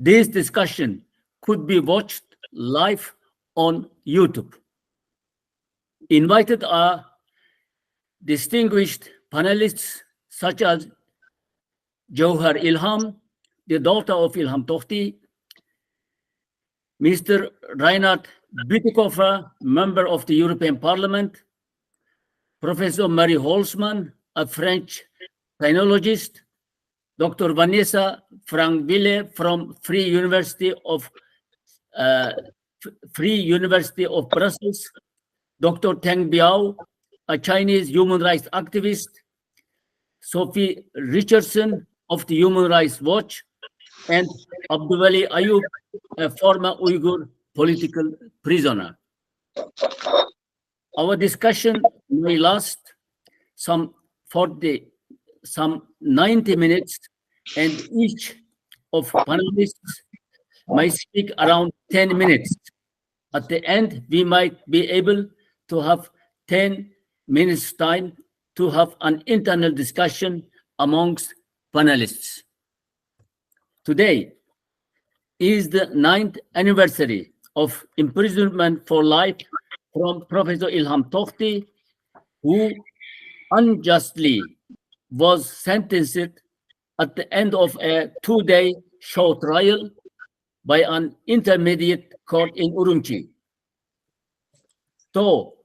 This discussion could be watched live on YouTube. Invited are distinguished panelists such as Jawhar Ilham, the daughter of Ilham Tohti, Mr. Reinhard Bütikofer, member of the European Parliament, Professor Marie Holzmann, a French sinologist, Dr. Vanessa Frankville from Free University of Brussels, Dr. Teng Biao, a Chinese human rights activist, Sophie Richardson of the Human Rights Watch, and Abdulwali Ayub, a former Uyghur political prisoner. Our discussion may last some 90 minutes, and each of panelists might speak around 10 minutes. At the end, we might be able to have 10 minutes time to have an internal discussion amongst panelists. Today is the 9th anniversary of imprisonment for life from Professor Ilham Tohti, who unjustly was sentenced at the end of a 2-day show trial by an intermediate court in Urumqi. So,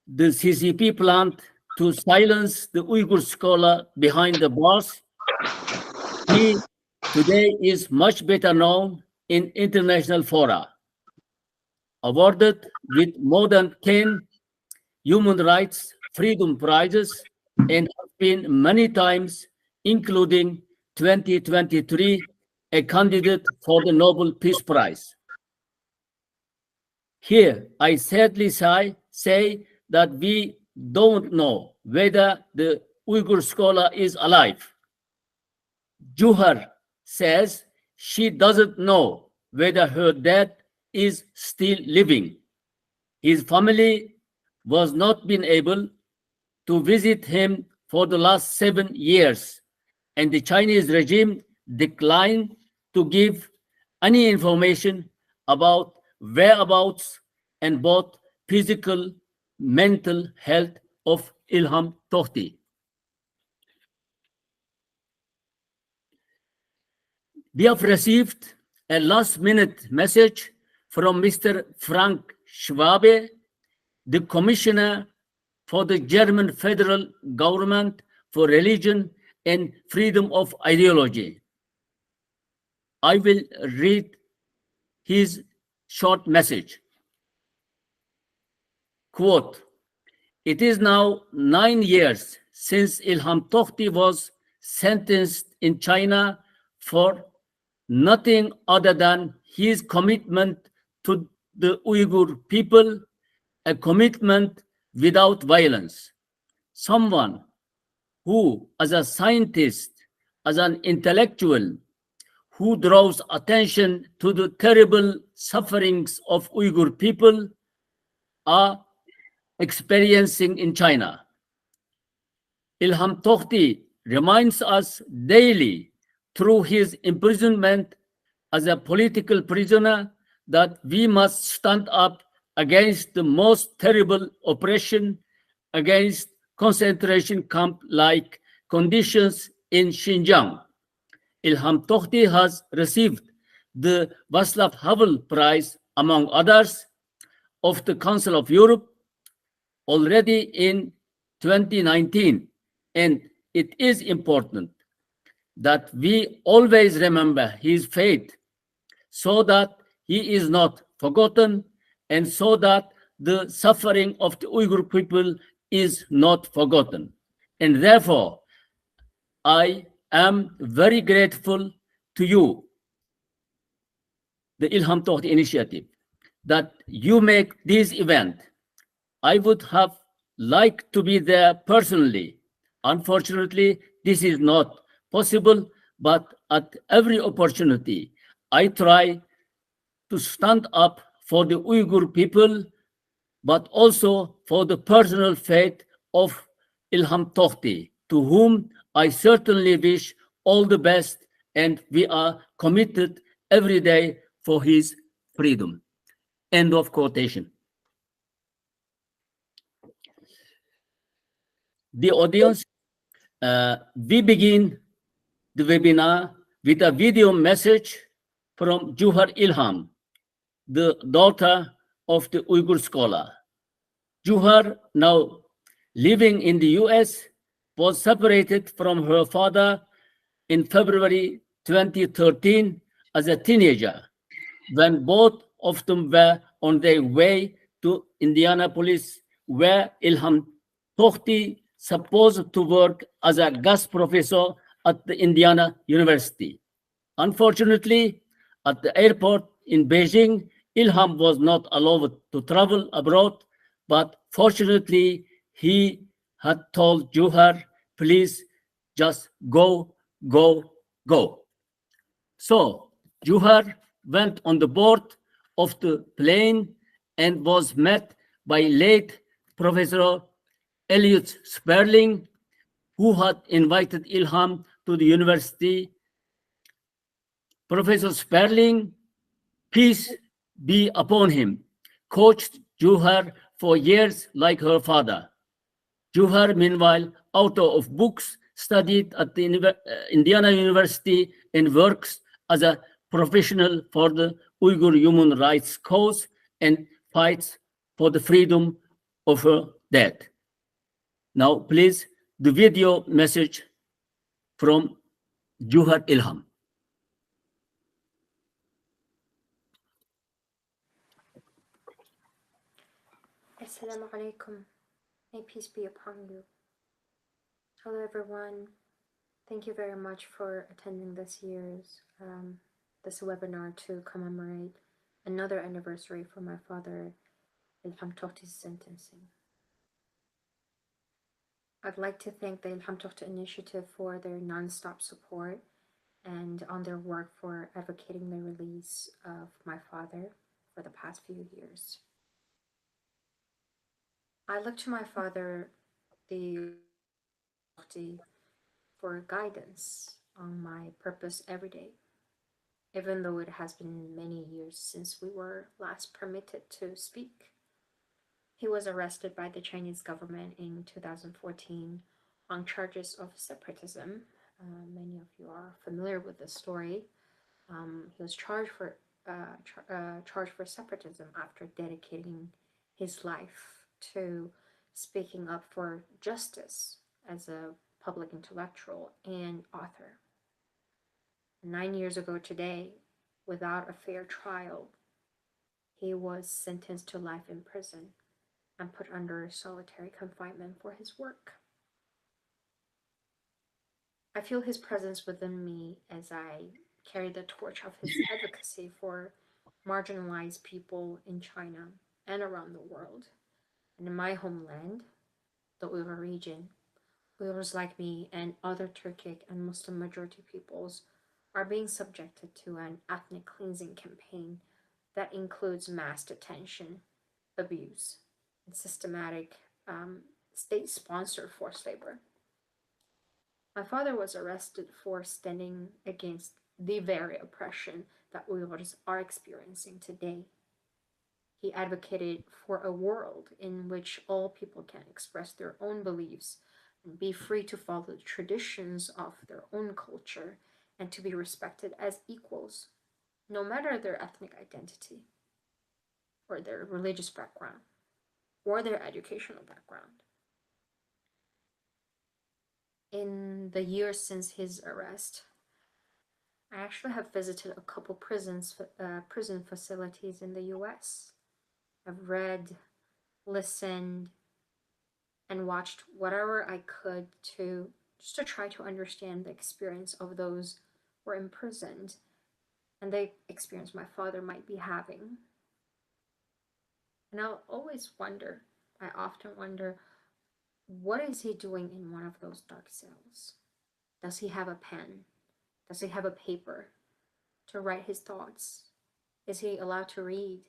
the CCP planned to silence the Uyghur scholar behind the bars. He today is much better known in international fora, awarded with more than 10 human rights freedom prizes, and has been many times, including 2023, a candidate for the Nobel Peace Prize. Here, I sadly say that we don't know whether the Uyghur scholar is alive. Juhar says she doesn't know whether her dad is still living. His family was not been able to visit him for the last 7 years, and the Chinese regime declined to give any information about whereabouts and both physical, mental health of Ilham Tohti. We have received a last-minute message from Mr. Frank Schwabe, the Commissioner for the German Federal Government for Religion and Freedom of Ideology. I will read his short message. Quote, "It is now 9 years since Ilham Tohti was sentenced in China for nothing other than his commitment to the Uyghur people, a commitment without violence. Someone who, as a scientist, as an intellectual, who draws attention to the terrible sufferings of Uyghur people are experiencing in China. Ilham Tohti reminds us daily through his imprisonment as a political prisoner that we must stand up against the most terrible oppression, against concentration camp-like conditions in Xinjiang. Ilham Tohti has received the Václav Havel Prize, among others, of the Council of Europe already in 2019, and it is important that we always remember his fate so that he is not forgotten and so that the suffering of the Uyghur people is not forgotten. And therefore, I am very grateful to you, the Ilham Tohti Initiative, that you make this event. I would have liked to be there personally. Unfortunately, this is not possible, but at every opportunity, I try to stand up for the Uyghur people, but also for the personal fate of Ilham Tohti, to whom I certainly wish all the best, and we are committed every day for his freedom. End of quotation. The audience, we begin the webinar with a video message from Juhar Ilham, the daughter of the Uyghur scholar. Juhar, now living in the US, was separated from her father in February 2013 as a teenager, when both of them were on their way to Indianapolis, where Ilham Tohti supposed to work as a guest professor at the Indiana University. Unfortunately, at the airport in Beijing, Ilham was not allowed to travel abroad, but fortunately, he had told Juhar, please just go, go, go. So Juhar went on the board of the plane and was met by late Professor Elliot Sperling, who had invited Ilham to the university. Professor Sperling, peace be upon him, coached Juhar for years like her father. Juhar, meanwhile, author of books, studied at the Indiana University and works as a professional for the Uyghur human rights cause and fights for the freedom of her dad. Now, please, the video message from Juhar Ilham. Assalamu alaikum. May peace be upon you. Hello everyone. Thank you very much for attending this year's this webinar to commemorate another anniversary for my father, Ilham Tohti's sentencing. I'd like to thank the Ilham Tohti Initiative for their non-stop support and on their work for advocating the release of my father for the past few years. I look to my father, the Tohti, for guidance on my purpose every day, even though it has been many years since we were last permitted to speak. He was arrested by the Chinese government in 2014 on charges of separatism. Many of you are familiar with this story. He was charged for separatism after dedicating his life to speaking up for justice as a public intellectual and author. 9 years ago today, without a fair trial, he was sentenced to life in prison and put under solitary confinement for his work. I feel his presence within me as I carry the torch of his advocacy for marginalized people in China and around the world. And in my homeland, the Uyghur region, Uyghurs like me and other Turkic and Muslim majority peoples are being subjected to an ethnic cleansing campaign that includes mass detention, abuse, and systematic state-sponsored forced labor. My father was arrested for standing against the very oppression that Uyghurs are experiencing today. He advocated for a world in which all people can express their own beliefs and be free to follow the traditions of their own culture and to be respected as equals, no matter their ethnic identity or their religious background or their educational background. In the years since his arrest, I actually have visited a couple prison facilities in the US. I've read, listened, and watched whatever I could to try to understand the experience of those who were imprisoned and the experience my father might be having. And I often wonder, what is he doing in one of those dark cells? Does he have a pen? Does he have a paper to write his thoughts? Is he allowed to read?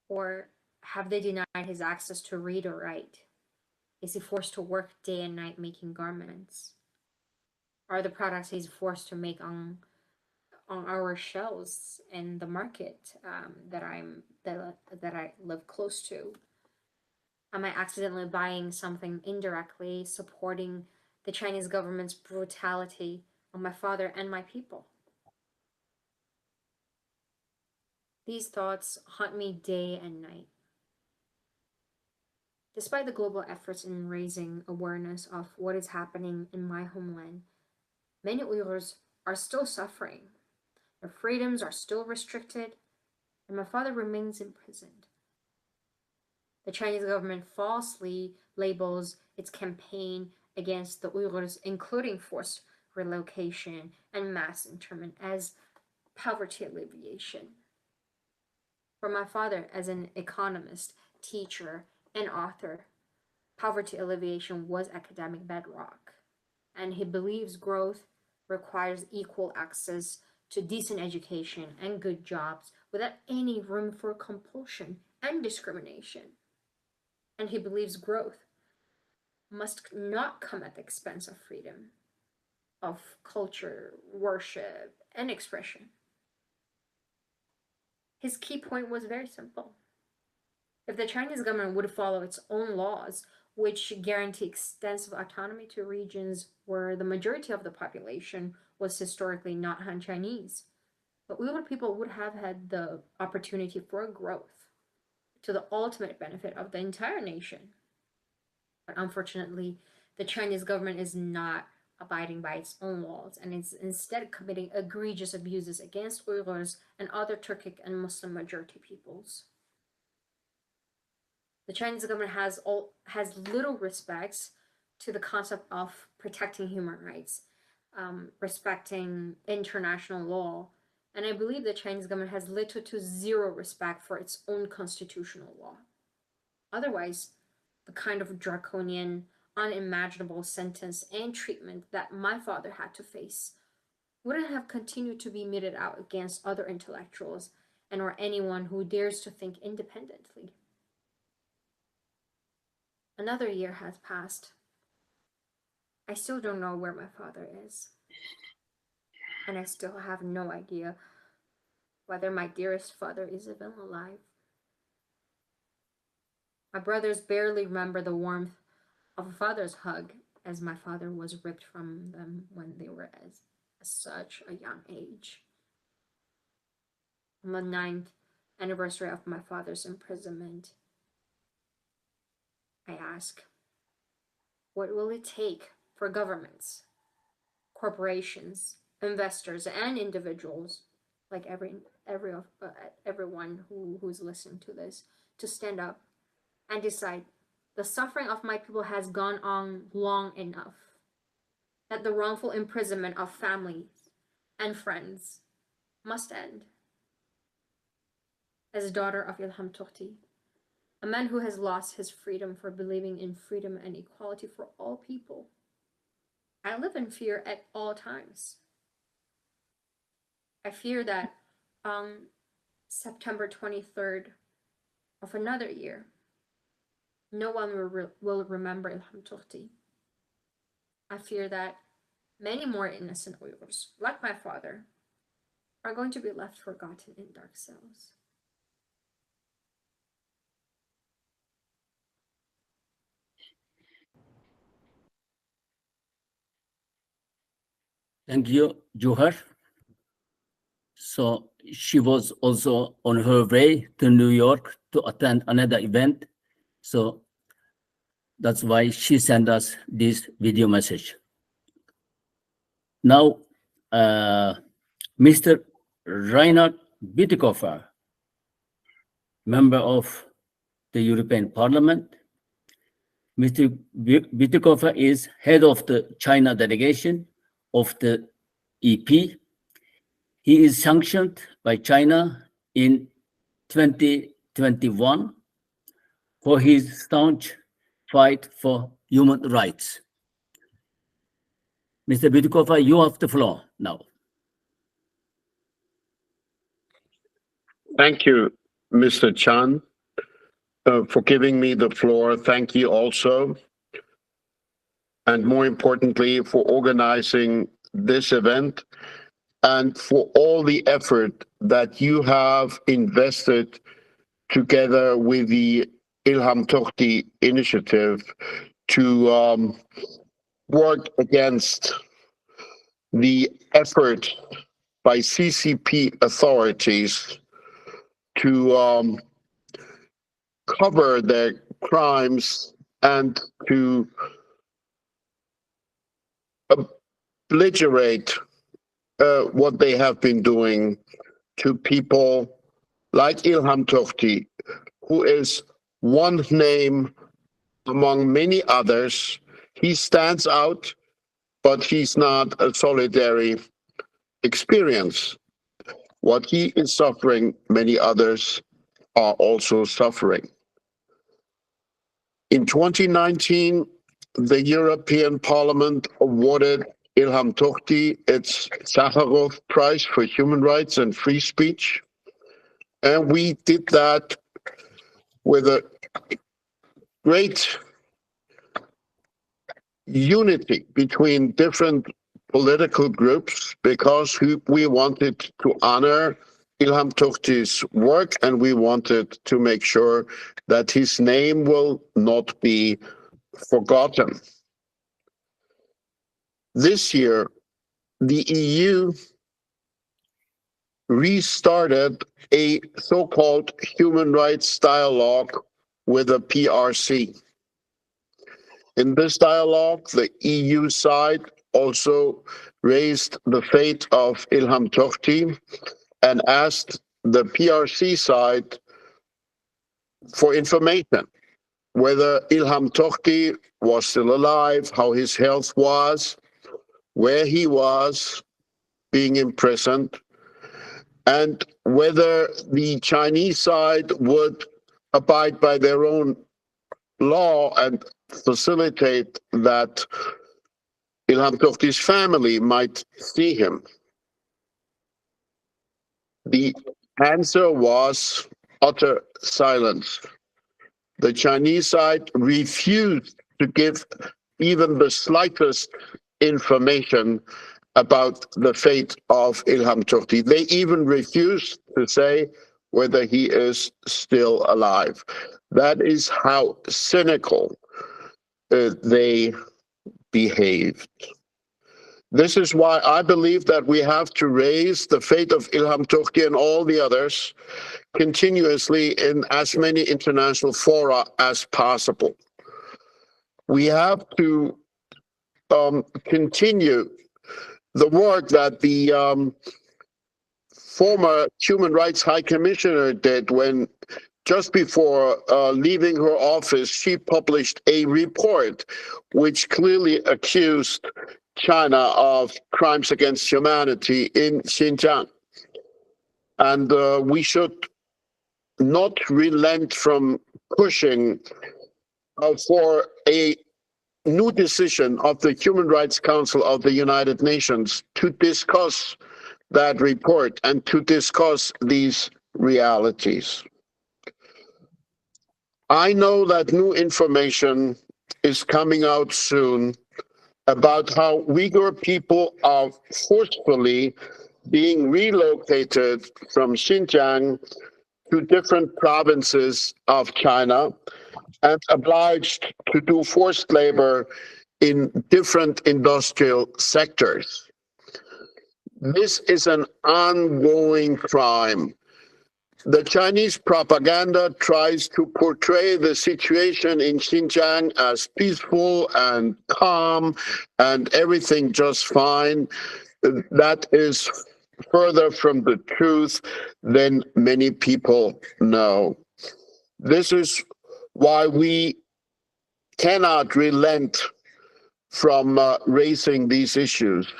Or have they denied his access to read or write? Is he forced to work day and night making garments? Are the products he's forced to make on on our shelves in the market that I live close to? Am I accidentally buying something indirectly supporting the Chinese government's brutality on my father and my people? These thoughts haunt me day and night. Despite the global efforts in raising awareness of what is happening in my homeland, many Uyghurs are still suffering. Their freedoms are still restricted, and my father remains imprisoned. The Chinese government falsely labels its campaign against the Uyghurs, including forced relocation and mass internment, as poverty alleviation. For my father, as an economist, teacher, and author, poverty alleviation was academic bedrock, and he believes growth requires equal access to decent education and good jobs without any room for compulsion and discrimination. And he believes growth must not come at the expense of freedom, of culture, worship, and expression. His key point was very simple. If the Chinese government would follow its own laws, which guarantee extensive autonomy to regions where the majority of the population was historically not Han Chinese, the Uyghur people would have had the opportunity for growth to the ultimate benefit of the entire nation. But unfortunately, the Chinese government is not abiding by its own laws and is instead committing egregious abuses against Uyghurs and other Turkic and Muslim majority peoples. The Chinese government has little respect to the concept of protecting human rights, respecting international law, and I believe the Chinese government has little to zero respect for its own constitutional law. Otherwise, the kind of draconian, unimaginable sentence and treatment that my father had to face wouldn't have continued to be meted out against other intellectuals and or anyone who dares to think independently. Another year has passed. I still don't know where my father is. And I still have no idea whether my dearest father is even alive. My brothers barely remember the warmth of a father's hug, as my father was ripped from them when they were at such a young age. On the 9th anniversary of my father's imprisonment, I ask, what will it take for governments, corporations, investors, and individuals, like everyone who's listening to this, to stand up and decide the suffering of my people has gone on long enough, that the wrongful imprisonment of families and friends must end. As daughter of Ilham Tohti, a man who has lost his freedom for believing in freedom and equality for all people, I live in fear at all times. I fear that on September 23rd of another year, no one will remember Ilham Tohti. I fear that many more innocent Uyghurs, like my father, are going to be left forgotten in dark cells. Thank you, Johar. So she was also on her way to New York to attend another event. So that's why she sent us this video message. Now, Mr. Reinhard Bütikofer, member of the European Parliament. Mr. Bütikofer is head of the China delegation of the EP. He is sanctioned by China in 2021 for his staunch fight for human rights. Mr. Bütikofer, you have the floor now. Thank you, Mr. Chan, for giving me the floor. Thank you also, and more importantly, for organizing this event and for all the effort that you have invested together with the Ilham Tohti Initiative to work against the effort by CCP authorities to cover their crimes and to obliterate what they have been doing to people like Ilham Tohti, who is one name among many others. He stands out, but he's not a solitary experience. What he is suffering, many others are also suffering. In 2019, the European Parliament awarded Ilham Tohti its Sakharov Prize for Human Rights and Free Speech. And we did that with a great unity between different political groups because we wanted to honor Ilham Tohti's work and we wanted to make sure that his name will not be forgotten. This year, the EU restarted a so-called human rights dialogue with the PRC. In this dialogue, the EU side also raised the fate of Ilham Tohti and asked the PRC side for information, whether Ilham Tohti was still alive, how his health was, where he was being imprisoned, and whether the Chinese side would abide by their own law and facilitate that Ilham Tohti's family might see him. The answer was utter silence. The Chinese side refused to give even the slightest information about the fate of Ilham Tohti. They even refused to say whether he is still alive. That is how cynical they behaved. This is why I believe that we have to raise the fate of Ilham Tohti and all the others continuously in as many international fora as possible. We have to continue the work that the former Human Rights High Commissioner did when just before leaving her office, she published a report which clearly accused China of crimes against humanity in Xinjiang. And we should not relent from pushing for a new decision of the Human Rights Council of the United Nations to discuss that report and to discuss these realities. I know that new information is coming out soon about how Uyghur people are forcefully being relocated from Xinjiang to different provinces of China and obliged to do forced labor in different industrial sectors. This is an ongoing crime. The Chinese propaganda tries to portray the situation in Xinjiang as peaceful and calm and everything just fine. That is further from the truth than many people know. This is why we cannot relent from raising these issues.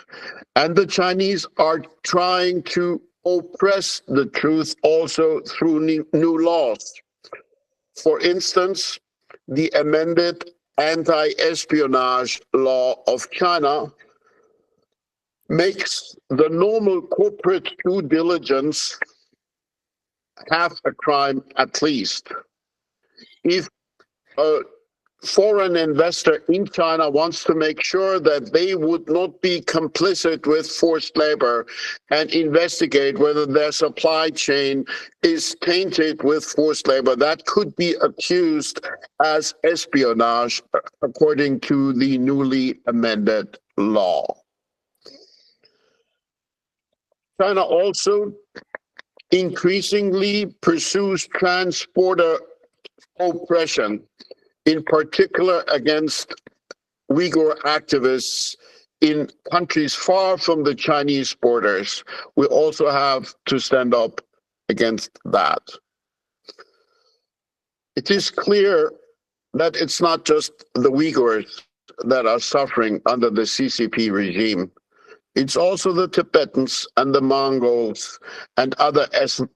And the Chinese are trying to oppress the truth also through new laws. For instance, the amended anti-espionage law of China makes the normal corporate due diligence half a crime at least. If a foreign investor in China wants to make sure that they would not be complicit with forced labor and investigate whether their supply chain is tainted with forced labor. That could be accused as espionage according to the newly amended law. China also increasingly pursues transporter oppression, in particular against Uyghur activists in countries far from the Chinese borders. We also have to stand up against that. It is clear that it's not just the Uyghurs that are suffering under the CCP regime. It's also the Tibetans and the Mongols and other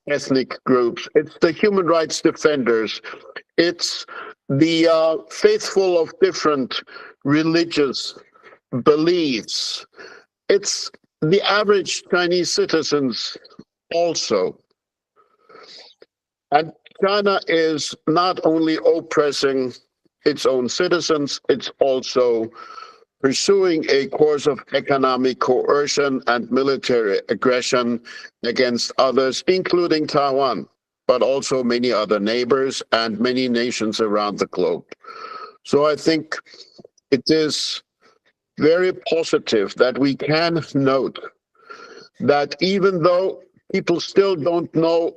ethnic groups. It's the human rights defenders. It's the faithful of different religious beliefs. It's the average Chinese citizens also. And China is not only oppressing its own citizens, it's also pursuing a course of economic coercion and military aggression against others, including Taiwan, but also many other neighbors and many nations around the globe. So I think it is very positive that we can note that even though people still don't know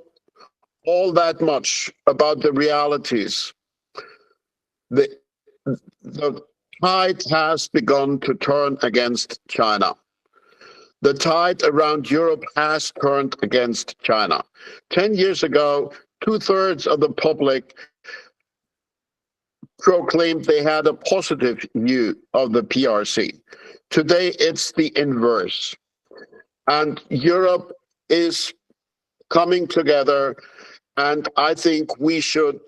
all that much about the realities, the tide has begun to turn against China. The tide around Europe has turned against China. 10 years ago, 2/3 of the public proclaimed they had a positive view of the PRC. Today, it's the inverse. And Europe is coming together, and I think we should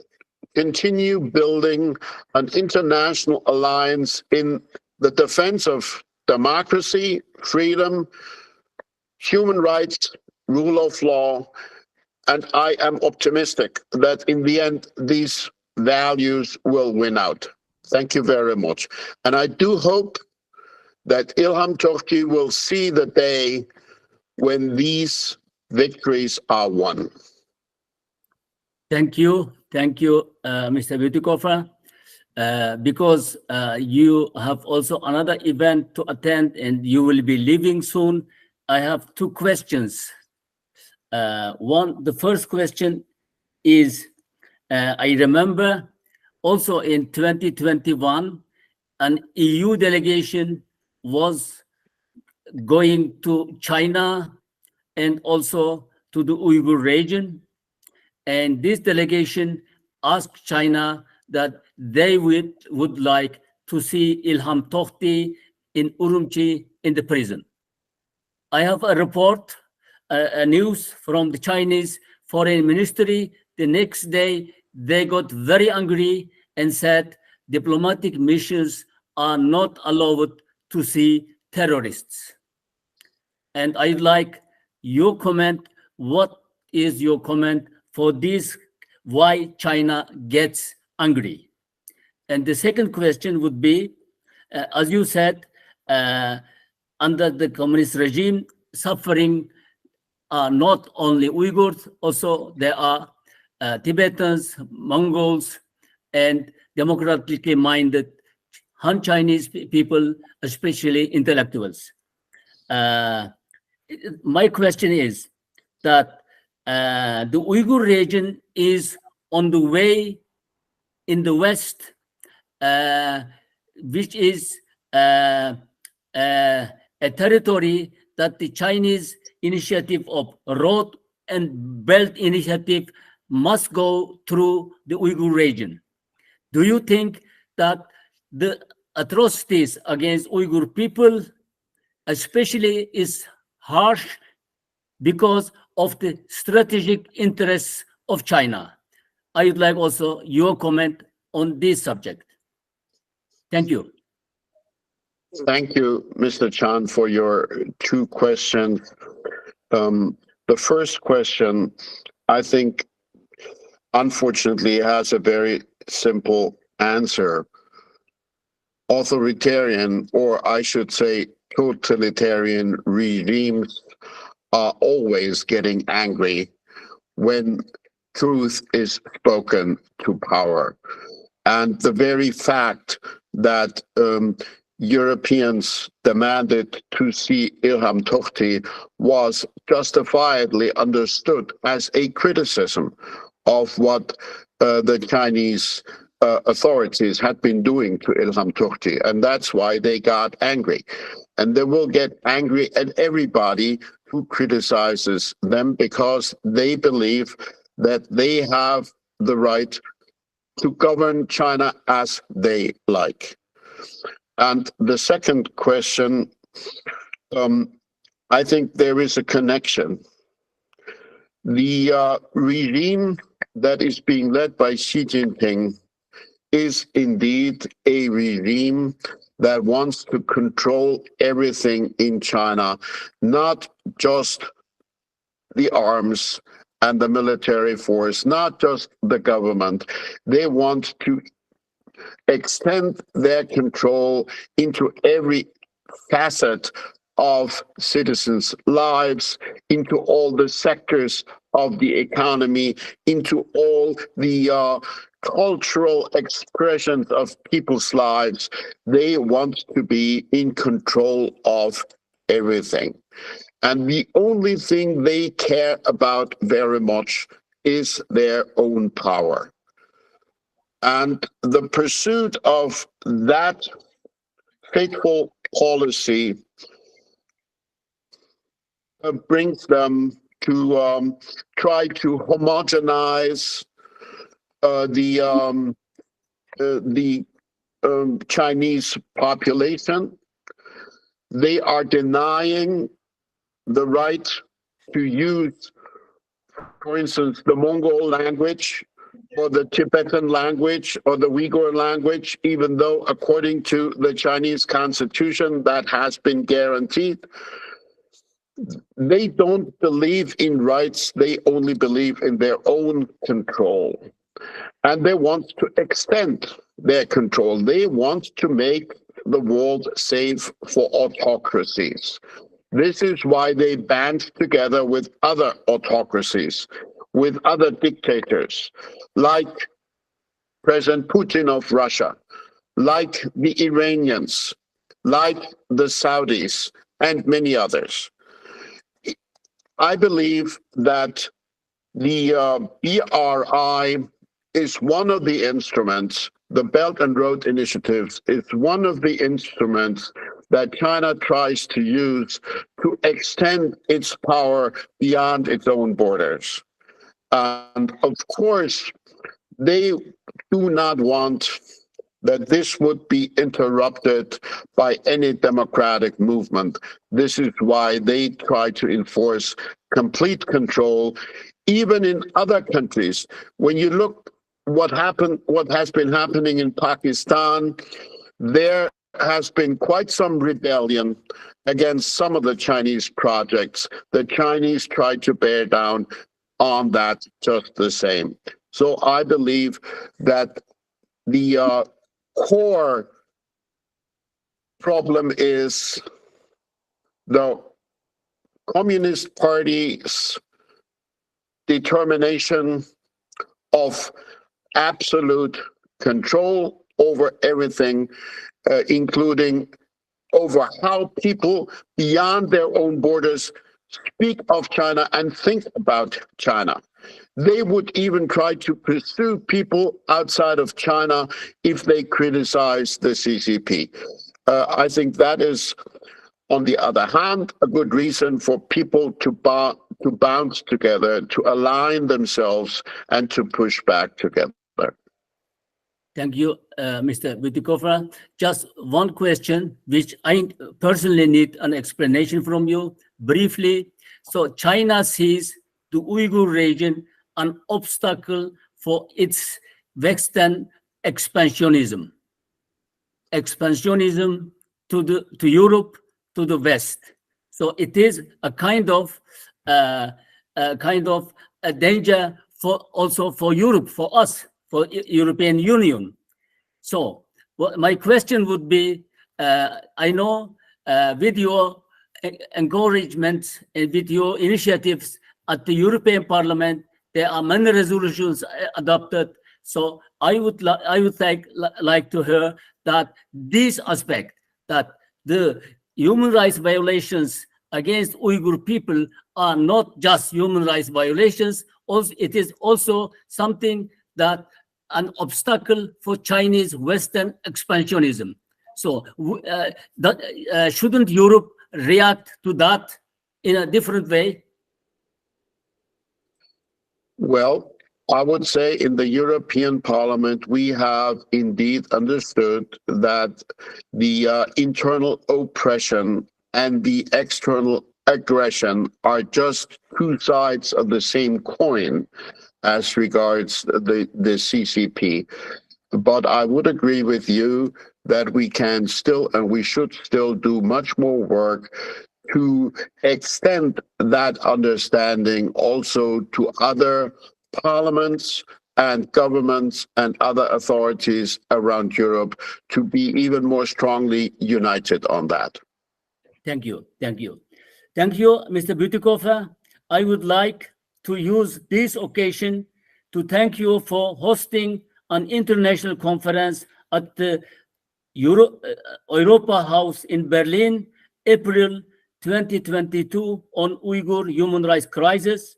continue building an international alliance in the defense of democracy, freedom, human rights, rule of law, and I am optimistic that in the end, these values will win out. Thank you very much. And I do hope that Ilham Tohti will see the day when these victories are won. Thank you. Thank you, Mr. Bütikofer. Because you have also another event to attend and you will be leaving soon, I have two questions. The first question is, I remember also in 2021, an EU delegation was going to China and also to the Uyghur region. And this delegation asked China that they would like to see Ilham Tohti in Urumqi in the prison. I have a report, a news from the Chinese Foreign Ministry. The next day, they got very angry and said diplomatic missions are not allowed to see terrorists. And I'd like your comment. What is your comment for this, why China gets angry? And the second question would be, as you said, under the communist regime, suffering are not only Uyghurs, also there are Tibetans, Mongols, and democratically minded Han Chinese people, especially intellectuals. My question is that the Uyghur region is on the way in the West, which is a territory that the Chinese initiative of Road and Belt Initiative must go through the Uyghur region. Do you think that the atrocities against Uyghur people especially is harsh because of the strategic interests of China? I would like also your comment on this subject. Thank you. Thank you, Mr. Chan, for your two questions. The first question, I think, unfortunately, has a very simple answer. authoritarian, or I should say totalitarian regimes are always getting angry when truth is spoken to power. And the very fact that Europeans demanded to see Ilham Tohti was justifiably understood as a criticism of what the Chinese authorities had been doing to Ilham Tohti. And that's why they got angry. And they will get angry at everybody who criticizes them, because they believe that they have the right to govern China as they like. And the second question, I think there is a connection. The regime that is being led by Xi Jinping is indeed a regime that wants to control everything in China, not just the arms and the military force, not just the government. They want to extend their control into every facet of citizens' lives, into all the sectors of the economy, into all the cultural expressions of people's lives. They want to be in control of everything. And the only thing they care about very much is their own power. And the pursuit of that fateful policy brings them to try to homogenize the Chinese population. They are denying the right to use, for instance, the Mongol language or the Tibetan language or the Uyghur language, even though according to the Chinese constitution that has been guaranteed. They don't believe in rights, they only believe in their own control. And they want to extend their control. They want to make the world safe for autocracies. This is why they band together with other autocracies, with other dictators, like President Putin of Russia, like the Iranians, like the Saudis, and many others. I believe that the BRI is one of the instruments, the Belt and Road Initiative is one of the instruments that China tries to use to extend its power beyond its own borders. And of course, they do not want that this would be interrupted by any democratic movement. This is why they try to enforce complete control, even in other countries. When you look what has been happening in Pakistan, there has been quite some rebellion against some of the Chinese projects. The Chinese tried to bear down on that just the same. So I believe that the core problem is the Communist Party's determination of absolute control over everything, including over how people beyond their own borders speak of China and think about China. They would even try to pursue people outside of China if they criticize the CCP. I think that is, on the other hand, a good reason for people to bounce together, to align themselves, and to push back together. Thank you, Mr. Bütikofer. Just one question, which I personally need an explanation from you briefly. So China sees the Uyghur region an obstacle for its Western expansionism to Europe, to the West. So it is a kind of a danger for also for Europe, for us, for European Union. So Well, my question would be, I know video encouragement and video initiatives at the European Parliament, there are many resolutions adopted. So I would like to hear that this aspect, that the human rights violations against Uyghur people are not just human rights violations, also it is also something that an obstacle for Chinese Western expansionism. So shouldn't Europe react to that in a different way? Well, I would say in the European Parliament, we have indeed understood that the internal oppression and the external aggression are just two sides of the same coin as regards the CCP. But I would agree with you that we can still and we should still do much more work to extend that understanding also to other parliaments and governments and other authorities around Europe to be even more strongly united on that. Thank you. Thank you. Thank you, Mr. Butikofer. I would like to use this occasion to thank you for hosting an international conference at the Europa House in Berlin, April 2022 on Uyghur human rights crisis.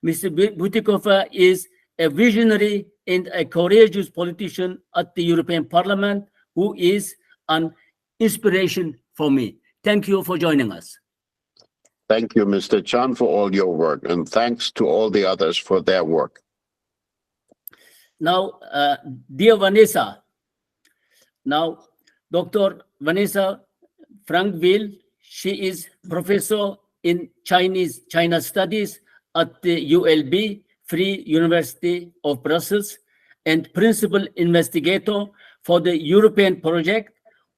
Mr. Butikofer is a visionary and a courageous politician at the European Parliament who is an inspiration for me. Thank you for joining us. Thank you, Mr. Chan, for all your work, and thanks to all the others for their work. Now, dear Vanessa, now Dr. Vanessa Frankville, she is professor in China Studies at the ULB, Free University of Brussels, and principal investigator for the European project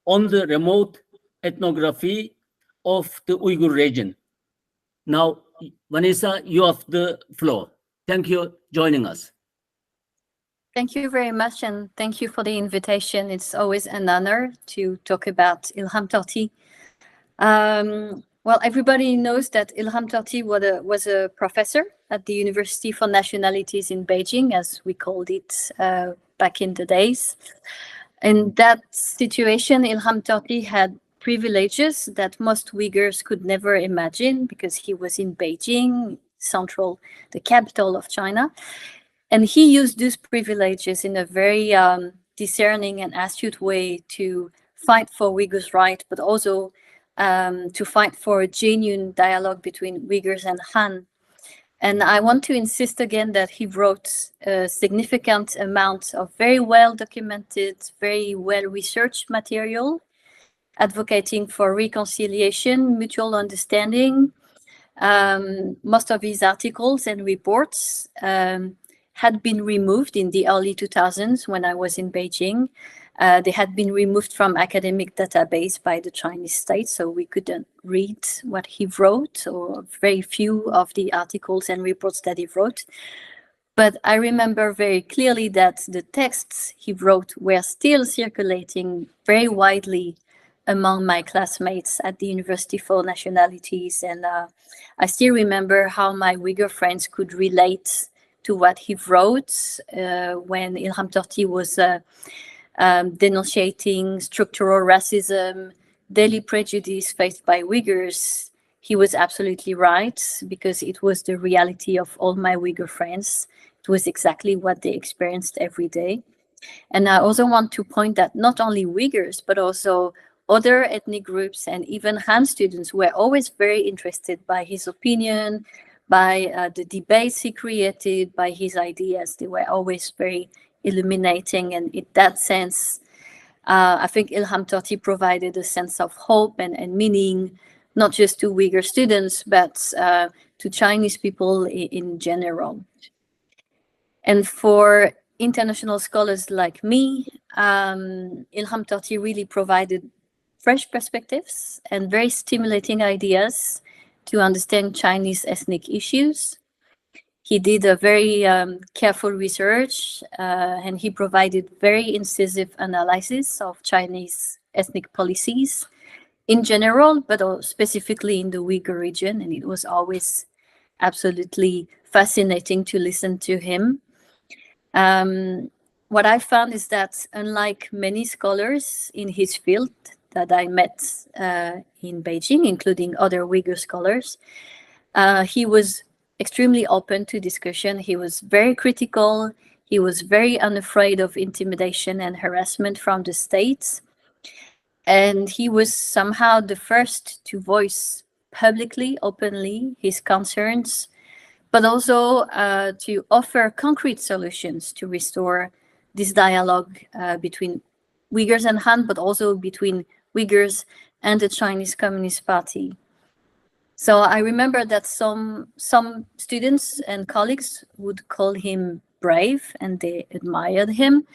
on the remote ethnography of the Uyghur region. Now, Vanessa, you have the floor. Thank you for joining us. Thank you very much, and thank you for the invitation. It's always an honor to talk about Ilham Tohti. Well, everybody knows that Ilham Tohti was a professor at the University for Nationalities in Beijing, as we called it back in the days. In that situation, Ilham Tohti had privileges that most Uyghurs could never imagine because he was in Beijing, the capital of China. And he used these privileges in a very discerning and astute way to fight for Uyghurs' rights, but also to fight for a genuine dialogue between Uyghurs and Han. And I want to insist again that he wrote a significant amount of very well documented, very well researched material, advocating for reconciliation, mutual understanding. Most of his articles and reports had been removed in the early 2000s when I was in Beijing. They had been removed from academic database by the Chinese state, so we couldn't read what he wrote, or very few of the articles and reports that he wrote. But I remember very clearly that the texts he wrote were still circulating very widely among my classmates at the University for Nationalities. And I still remember how my Uyghur friends could relate to what he wrote when Ilham Tohti was denunciating structural racism, daily prejudice faced by Uyghurs. He was absolutely right, because it was the reality of all my Uyghur friends. It was exactly what they experienced every day. And I also want to point that not only Uyghurs, but also other ethnic groups and even Han students were always very interested by his opinion, by the debates he created, by his ideas. They were always very illuminating. And in that sense, I think Ilham Tohti provided a sense of hope and meaning, not just to Uyghur students, but to Chinese people in general. And for international scholars like me, Ilham Tohti really provided fresh perspectives and very stimulating ideas to understand Chinese ethnic issues. He did a very careful research, and he provided very incisive analysis of Chinese ethnic policies in general, but specifically in the Uyghur region. And it was always absolutely fascinating to listen to him. What I found is that unlike many scholars in his field that I met in Beijing, including other Uyghur scholars, he was extremely open to discussion. He was very critical. He was very unafraid of intimidation and harassment from the state. And he was somehow the first to voice publicly, openly, his concerns, but also to offer concrete solutions to restore this dialogue between Uyghurs and Han, but also between Uyghurs and the Chinese Communist Party. So I remember that some students and colleagues would call him brave and they admired him.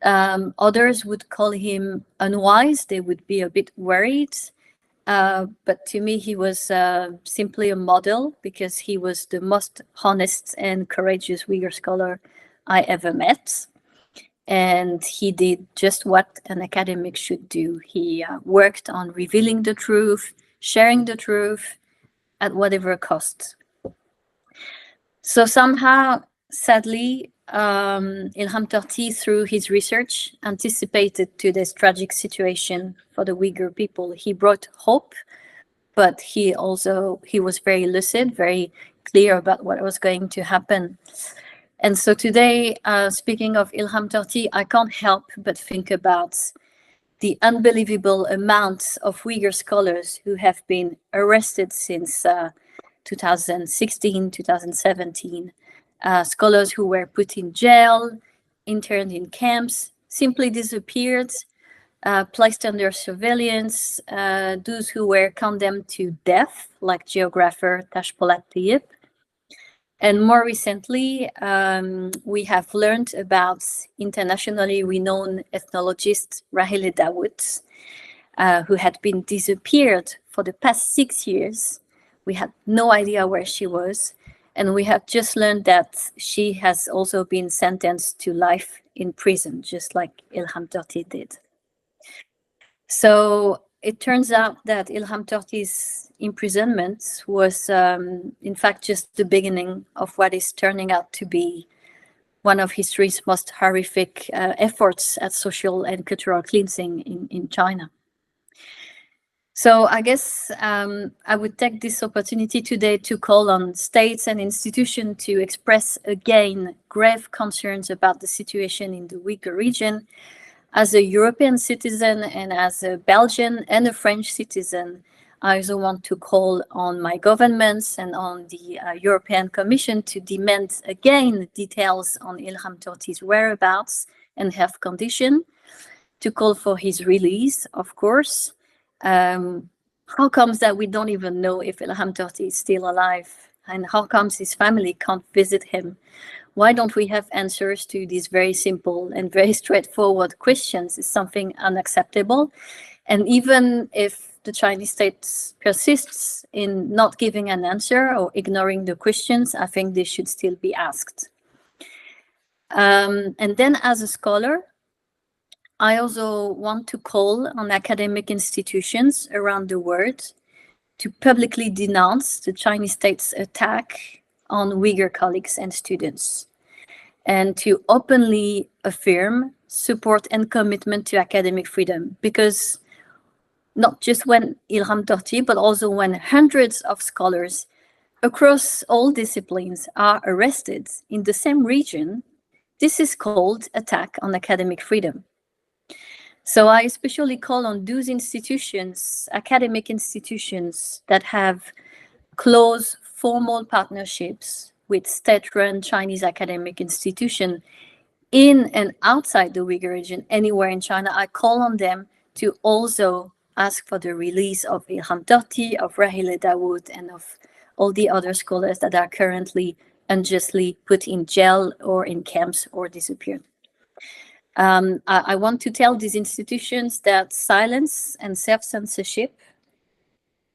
Others would call him unwise. They would be a bit worried. But to me, he was simply a model because he was the most honest and courageous Uyghur scholar I ever met. And he did just what an academic should do. He worked on revealing the truth, sharing the truth at whatever cost. So somehow, sadly, Ilham Tohti, through his research, anticipated to this tragic situation for the Uyghur people. He brought hope, but he was very lucid, very clear about what was going to happen. And so today, speaking of Ilham Tohti, I can't help but think about the unbelievable amount of Uyghur scholars who have been arrested since 2016, 2017. Scholars who were put in jail, interned in camps, simply disappeared, placed under surveillance, those who were condemned to death, like geographer Tashpolat Tayyip. And more recently, we have learned about internationally renowned ethnologist Rahile Dawood, who had been disappeared for the past 6 years. We had no idea where she was. And we have just learned that she has also been sentenced to life in prison, just like Ilham Tohti did. So it turns out that Ilham Tohti's imprisonment was, in fact, just the beginning of what is turning out to be one of history's most horrific efforts at social and cultural cleansing in China. So I guess I would take this opportunity today to call on states and institutions to express again grave concerns about the situation in the Uyghur region. As a European citizen and as a Belgian and a French citizen, I also want to call on my governments and on the European Commission to demand again details on Ilham Tohti's whereabouts and health condition, to call for his release, of course. How comes that we don't even know if Ilham Tohti is still alive? And how comes his family can't visit him? Why don't we have answers to these very simple and very straightforward questions? It's something unacceptable. And even if the Chinese state persists in not giving an answer or ignoring the questions, I think they should still be asked. And then as a scholar, I also want to call on academic institutions around the world to publicly denounce the Chinese state's attack on Uyghur colleagues and students, and to openly affirm support and commitment to academic freedom, because not just when Ilham Tohti, but also when hundreds of scholars across all disciplines are arrested in the same region, this is called attack on academic freedom. So I especially call on those institutions, academic institutions, that have close formal partnerships with state-run Chinese academic institutions in and outside the Uyghur region, anywhere in China. I call on them to also ask for the release of Ilham Tohti, of Rahile Dawood, and of all the other scholars that are currently unjustly put in jail or in camps or disappeared. I want to tell these institutions that silence and self-censorship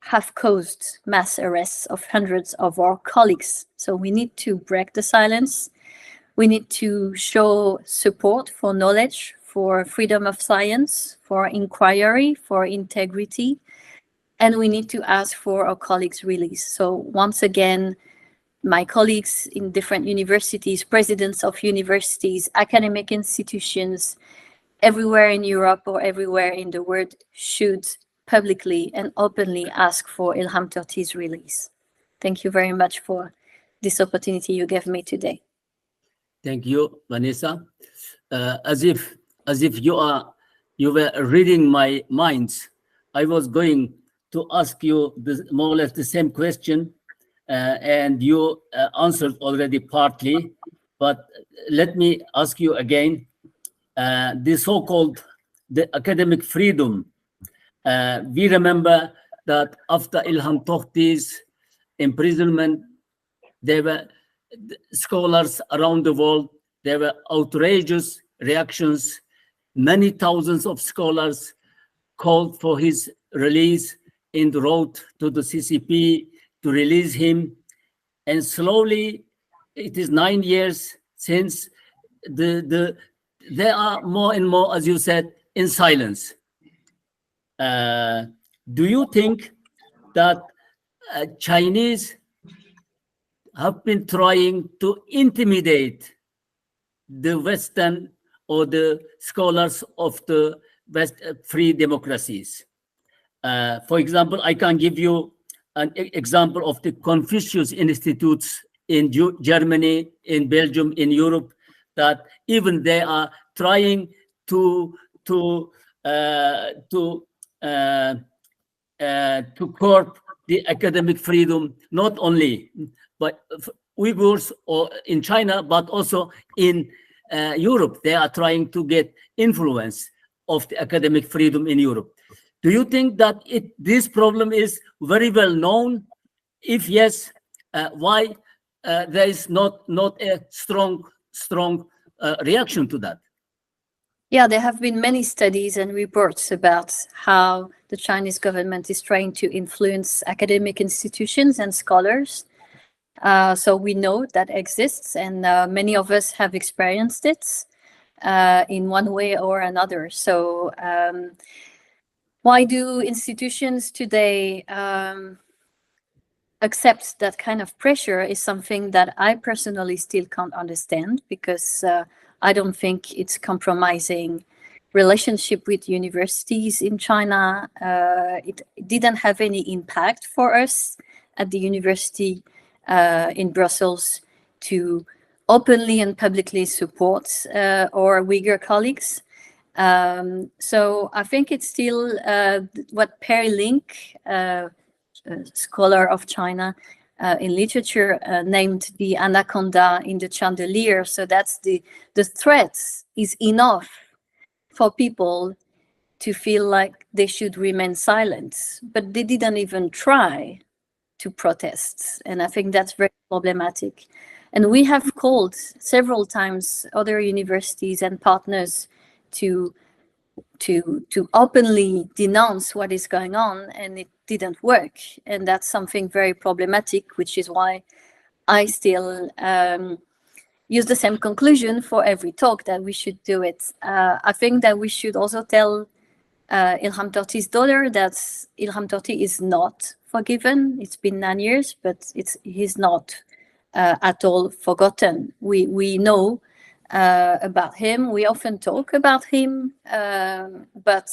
have caused mass arrests of hundreds of our colleagues. So we need to break the silence. We need to show support for knowledge, for freedom of science, for inquiry, for integrity, and we need to ask for our colleagues' release. So once again, my colleagues in different universities, presidents of universities, academic institutions, everywhere in Europe or everywhere in the world should publicly and openly ask for Ilham Tohti's release. Thank you very much for this opportunity you gave me today. Thank you, Vanessa. As if you were reading my minds, I was going to ask you more or less the same question, and you answered already partly. But let me ask you again: the so-called academic freedom. We remember that after Ilham Tohti's imprisonment, there were scholars around the world. There were outrageous reactions. Many thousands of scholars called for his release and wrote to the CCP to release him. And slowly, it is 9 years since there are more and more, as you said, in silence. Do you think that Chinese have been trying to intimidate the Western or the scholars of the West free democracies? For example, I can give you an example of the Confucius Institutes in Germany, in Belgium, in Europe, that even they are trying to curb the academic freedom, not only but Uyghurs or in China, but also in Europe. They are trying to get influence of the academic freedom in Europe. Do you think that this problem is very well known? If yes, why there is not a strong reaction to that? Yeah, there have been many studies and reports about how the Chinese government is trying to influence academic institutions and scholars. So we know that exists, and many of us have experienced it in one way or another. So why do institutions today accept that kind of pressure is something that I personally still can't understand, because I don't think it's compromising relationship with universities in China. It didn't have any impact for us at the university in Brussels to openly and publicly support our Uyghur colleagues. So I think it's still what Perry Link, scholar of China in literature, named the anaconda in the chandelier. So that's the threat is enough for people to feel like they should remain silent, but they didn't even try to protest. And I think that's very problematic. And we have called several times other universities and partners to openly denounce what is going on, and it didn't work. And that's something very problematic, which is why I still use the same conclusion for every talk, that we should do it. I think that we should also tell Ilham Tohti's daughter that Ilham Tohti is not forgiven. It's been 9 years, but he's not at all forgotten. We know about him. We often talk about him, but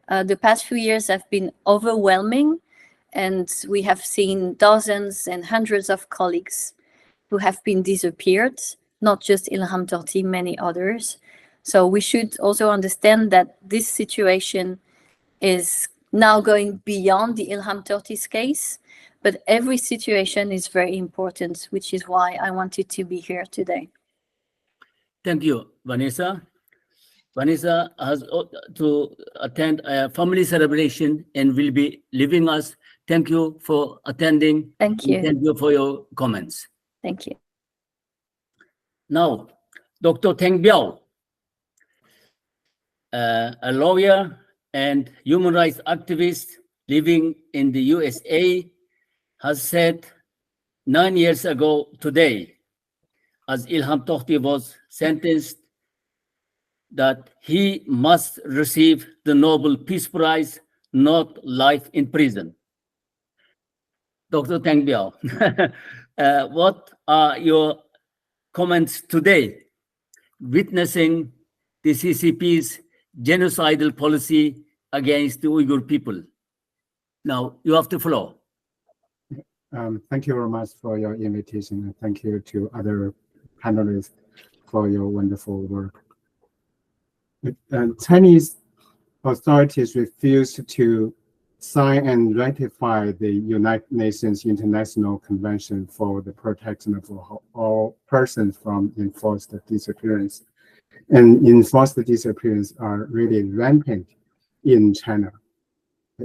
the past few years have been overwhelming, and we have seen dozens and hundreds of colleagues who have been disappeared, not just Ilham Tohti, many others. So we should also understand that this situation is now going beyond the Ilham Tohti's case, but every situation is very important, which is why I wanted to be here today. Thank you, Vanessa. Vanessa has to attend a family celebration and will be leaving us. Thank you for attending. Thank you. Thank you for your comments. Thank you. Now, Dr. Teng Biao, a lawyer and human rights activist, living in the USA, has said 9 years ago today, as Ilham Tohti was sentenced, that he must receive the Nobel Peace Prize, not life in prison. Dr. Tang Biao, what are your comments today, witnessing the CCP's genocidal policy against the Uyghur people? Now, you have the floor. Thank you very much for your invitation, and thank you to other panelists for your wonderful work. Chinese authorities refused to sign and ratify the United Nations International Convention for the Protection of all persons from enforced disappearance. And enforced disappearance are really rampant in China,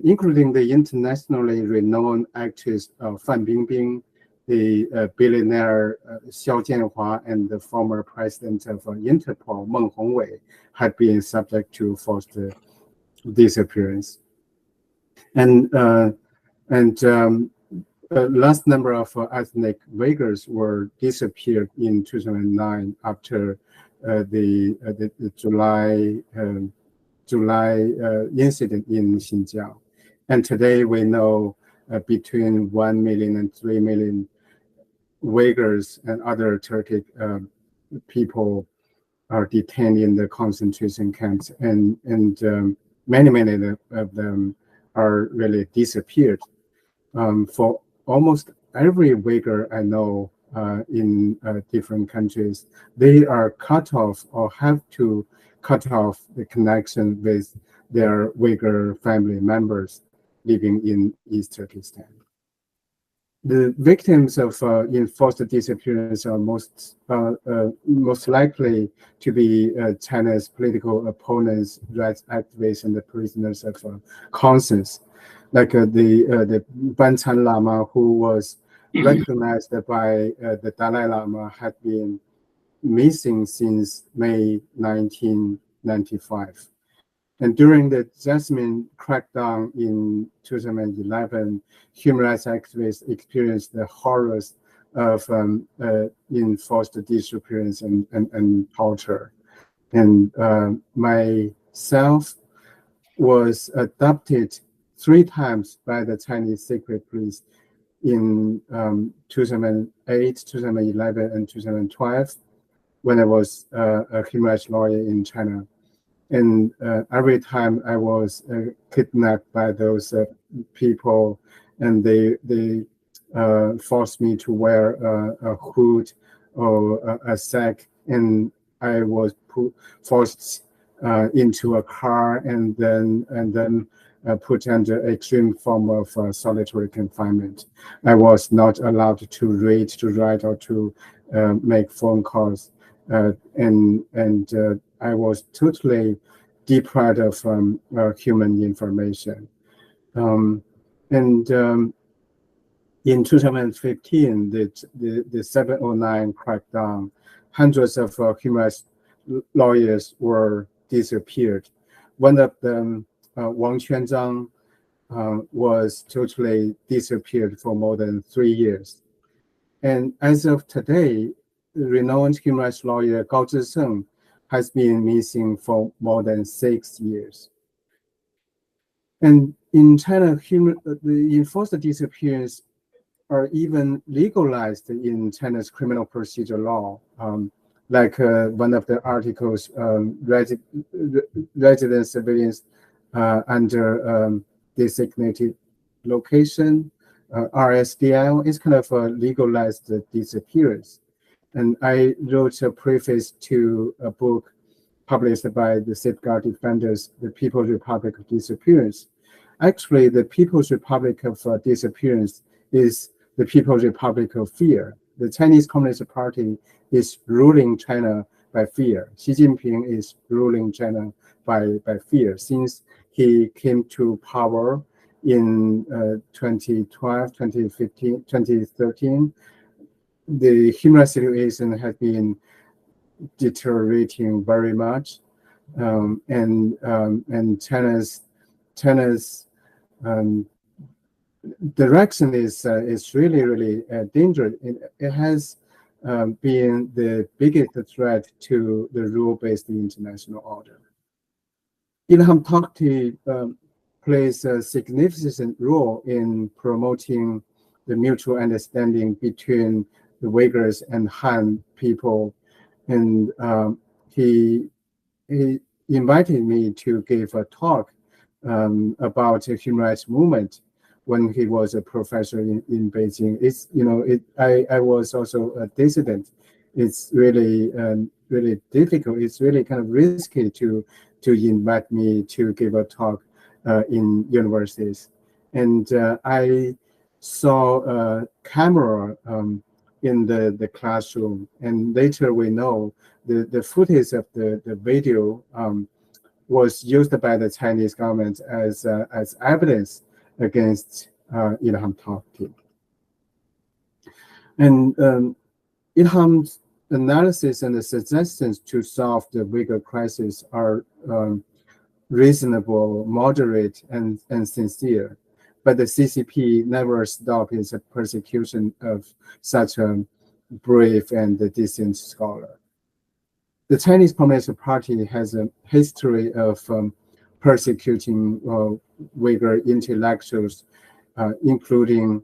including the internationally renowned actress Fan Bingbing, the billionaire Xiao Jianhua, and the former president of Interpol, Meng Hongwei, had been subject to forced disappearance. And last number of ethnic Uyghurs were disappeared in 2009 after the July incident in Xinjiang. And today we know between 1 million and 3 million Uyghurs and other Turkic people are detained in the concentration camps, and many of them are really disappeared. For almost every Uyghur I know in different countries, they are cut off or have to cut off the connection with their Uyghur family members living in East Turkestan. The victims of enforced disappearance are most likely to be China's political opponents, rights activists, and the prisoners of conscience, like the Banchan Lama, who was recognized by the Dalai Lama, had been missing since May 1995. And during the Jasmine crackdown in 2011, human rights activists experienced the horrors of enforced disappearance and torture. And myself was adopted 3 times by the Chinese secret police in 2008, 2011, and 2012, when I was a human rights lawyer in China. And every time I was kidnapped by those people, and they forced me to wear a hood or a sack, and I was forced into a car and then put under extreme form of solitary confinement. I was not allowed to read, to write, or to make phone calls, and I was totally deprived of human information. In 2015, the 709 crackdown, hundreds of human rights lawyers were disappeared. One of them, Wang Quanzhang, was totally disappeared for more than 3 years. And as of today, renowned human rights lawyer Gao Zhisheng has been missing for more than 6 years. And in China, the enforced disappearance are even legalized in China's criminal procedure law. Like one of the articles, resident civilians under designated location, RSDL, is kind of a legalized disappearance. And I wrote a preface to a book published by the Safeguard Defenders, The People's Republic of Disappearance. Actually, the People's Republic of Disappearance is the People's Republic of Fear. The Chinese Communist Party is ruling China by fear. Xi Jinping is ruling China by fear. Since he came to power in 2012, 2015, 2013, the human rights situation has been deteriorating very much, and China's direction is really dangerous. It has been the biggest threat to the rule-based international order. Ilham Tohti plays a significant role in promoting the mutual understanding between the Uyghurs and Han people, and he invited me to give a talk about the human rights movement when he was a professor in Beijing. It's I was also a dissident. It's really really difficult. It's really kind of risky to invite me to give a talk in universities, and I saw a camera in the classroom, and later we know the footage of the video was used by the Chinese government as evidence against Ilham Tohti. And Ilham's analysis and the suggestions to solve the Uyghur crisis are reasonable, moderate, and sincere. But the CCP never stopped its persecution of such a brave and decent scholar. The Chinese Communist Party has a history of persecuting Uyghur intellectuals, including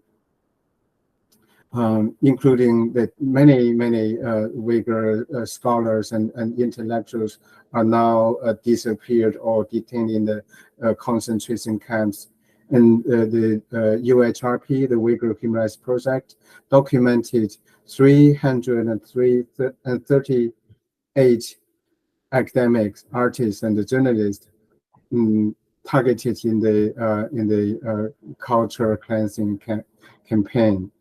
that many Uyghur scholars and intellectuals are now disappeared or detained in the concentration camps. And the UHRP, the Uyghur Human Rights Project, documented 338 academics, artists, and journalists targeted in the culture cleansing campaign.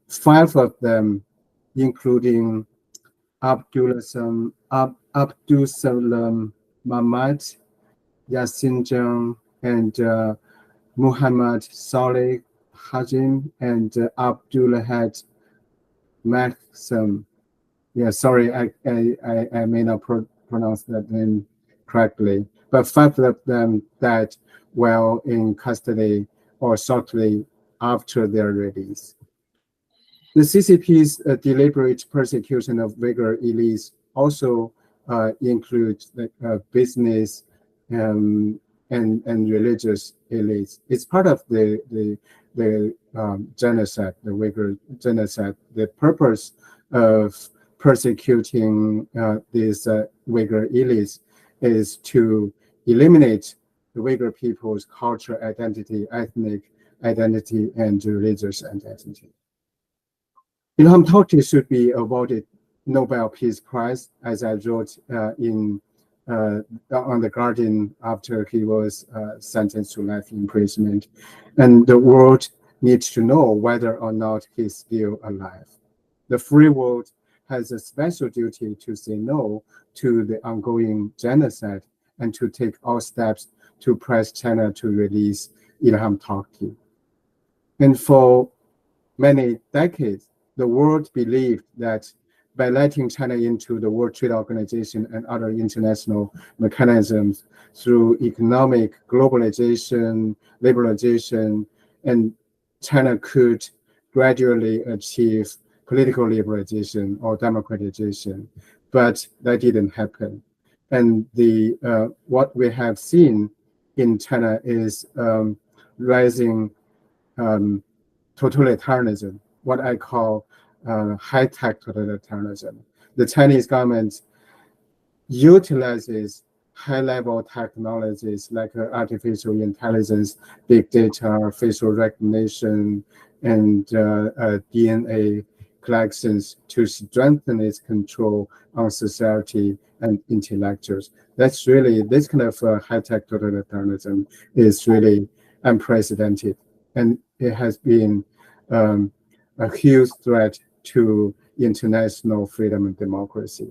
5 of them, including Abdulsalam Mahmad, Yasin Zhang, and Muhammad Saleh Hajim, and Abdulahad Maxim. Yeah, sorry, I may not pronounce that name correctly, but 5 of them died while in custody or shortly after their release. The CCP's deliberate persecution of Uyghur elites also includes business and religious elites. It's part of the genocide, the Uyghur genocide. The purpose of persecuting these Uyghur elites is to eliminate the Uyghur people's cultural identity, ethnic identity, and religious identity. Ilham Tohti should be awarded Nobel Peace Prize, as I wrote on The Guardian after he was sentenced to life imprisonment. And the world needs to know whether or not he's still alive. The free world has a special duty to say no to the ongoing genocide and to take all steps to press China to release Ilham Tohti. And for many decades, the world believed that by letting China into the World Trade Organization and other international mechanisms through economic globalization, liberalization, and China could gradually achieve political liberalization or democratization, but that didn't happen. And what we have seen in China is rising totalitarianism, what I call high-tech totalitarianism. The Chinese government utilizes high-level technologies like artificial intelligence, big data, facial recognition, and DNA collections to strengthen its control on society and intellectuals. That's really, this kind of high-tech totalitarianism is really unprecedented, and it has been a huge threat to international freedom and democracy.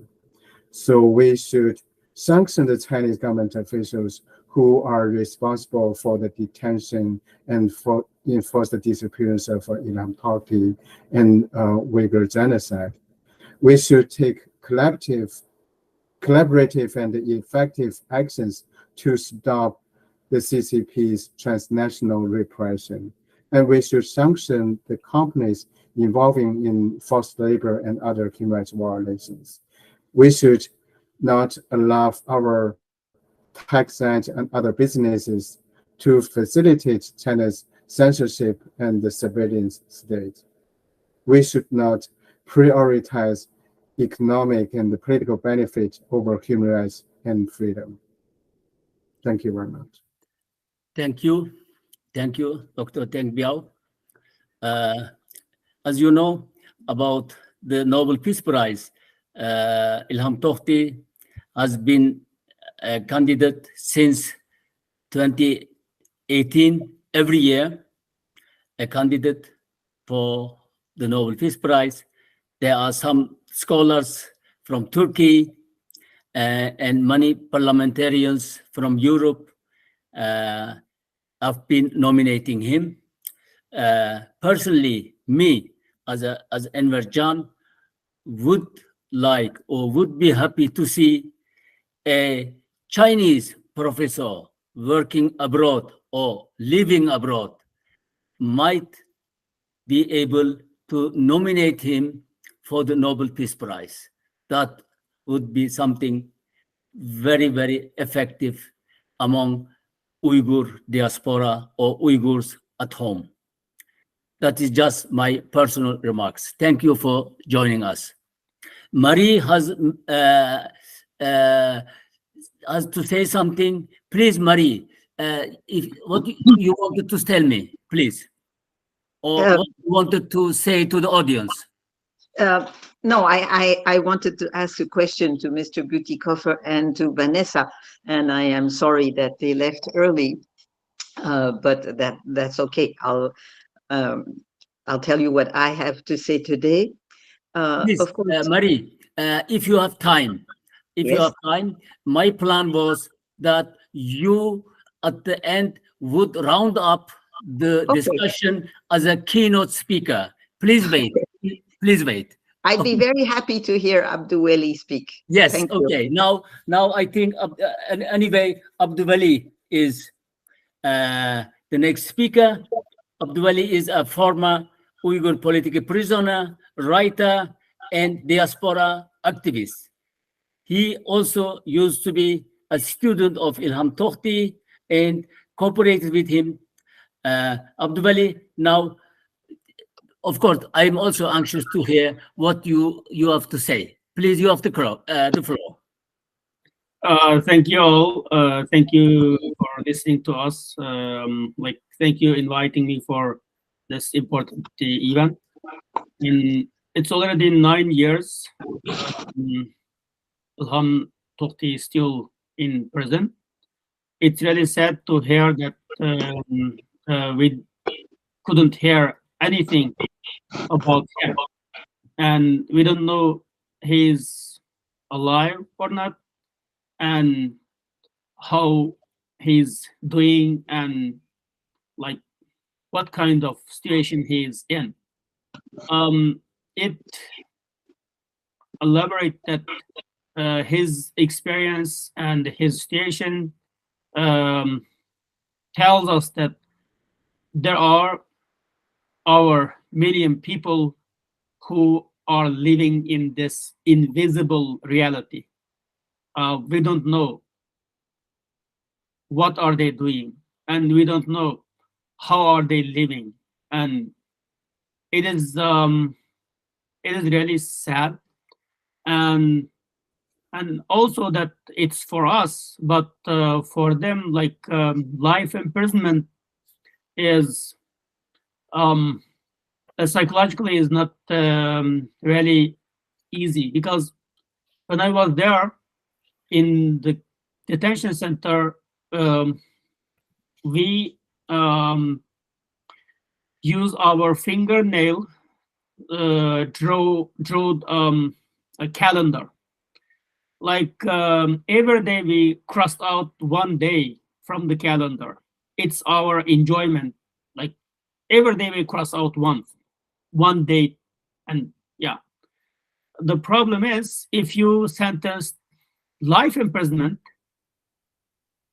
So we should sanction the Chinese government officials who are responsible for the detention and enforce the disappearance of Ilham Tohti and Uyghur genocide. We should take collaborative and effective actions to stop the CCP's transnational repression, and we should sanction the companies involving in forced labor and other human rights violations. We should not allow our taxant and other businesses to facilitate China's censorship and the surveillance state. We should not prioritize economic and political benefit over human rights and freedom. Thank you very much. Thank you. Thank you, Dr. Teng Biao. As you know about the Nobel Peace Prize, Ilham Tohti has been a candidate since 2018, every year, a candidate for the Nobel Peace Prize. There are some scholars from Turkey and many parliamentarians from Europe have been nominating him. Personally, me as Enver Can would like or would be happy to see a Chinese professor working abroad or living abroad might be able to nominate him for the Nobel Peace Prize. That would be something very, very effective among Uyghur diaspora or Uyghurs at home. That is just my personal remarks. Thank you for joining us. Marie has to say something. Please, Marie, what you wanted to tell me, please, or what you wanted to say to the audience. No, I wanted to ask a question to Mr. Bütikofer and to Vanessa, and I am sorry that they left early, but that's okay. I'll tell you what I have to say today. Please, of course, Marie, if you have time, my plan was that you at the end would round up the discussion as a keynote speaker. Please wait. Please wait. I'd be very happy to hear Abdulwali speak. Yes. Thank okay. you. Now I think anyway, Abdulwali is the next speaker. Abdulwali is a former Uyghur political prisoner, writer, and diaspora activist. He also used to be a student of Ilham Tohti and cooperated with him. Abdulwali, now, of course, I'm also anxious to hear what you have to say. Please, you have the floor. Thank you all. Thank you for listening to us. Thank you inviting me for this important event. It's already 9 years. Ilham Tohti is still in prison. It's really sad to hear that we couldn't hear anything about him, and we don't know he's alive or not, and how he's doing, and what kind of situation he's in. It elaborate that his experience and his situation tells us that there are our million people who are living in this invisible reality. We don't know what are they doing, and we don't know how are they living, and it is really sad, and also that it's for us, but for them, life imprisonment is psychologically is not really easy, because when I was there in the detention center, we use our fingernail, drew a calendar. Every day we crossed out one day from the calendar. It's our enjoyment. Every day we cross out one date, and yeah. The problem is, if you sentence life imprisonment,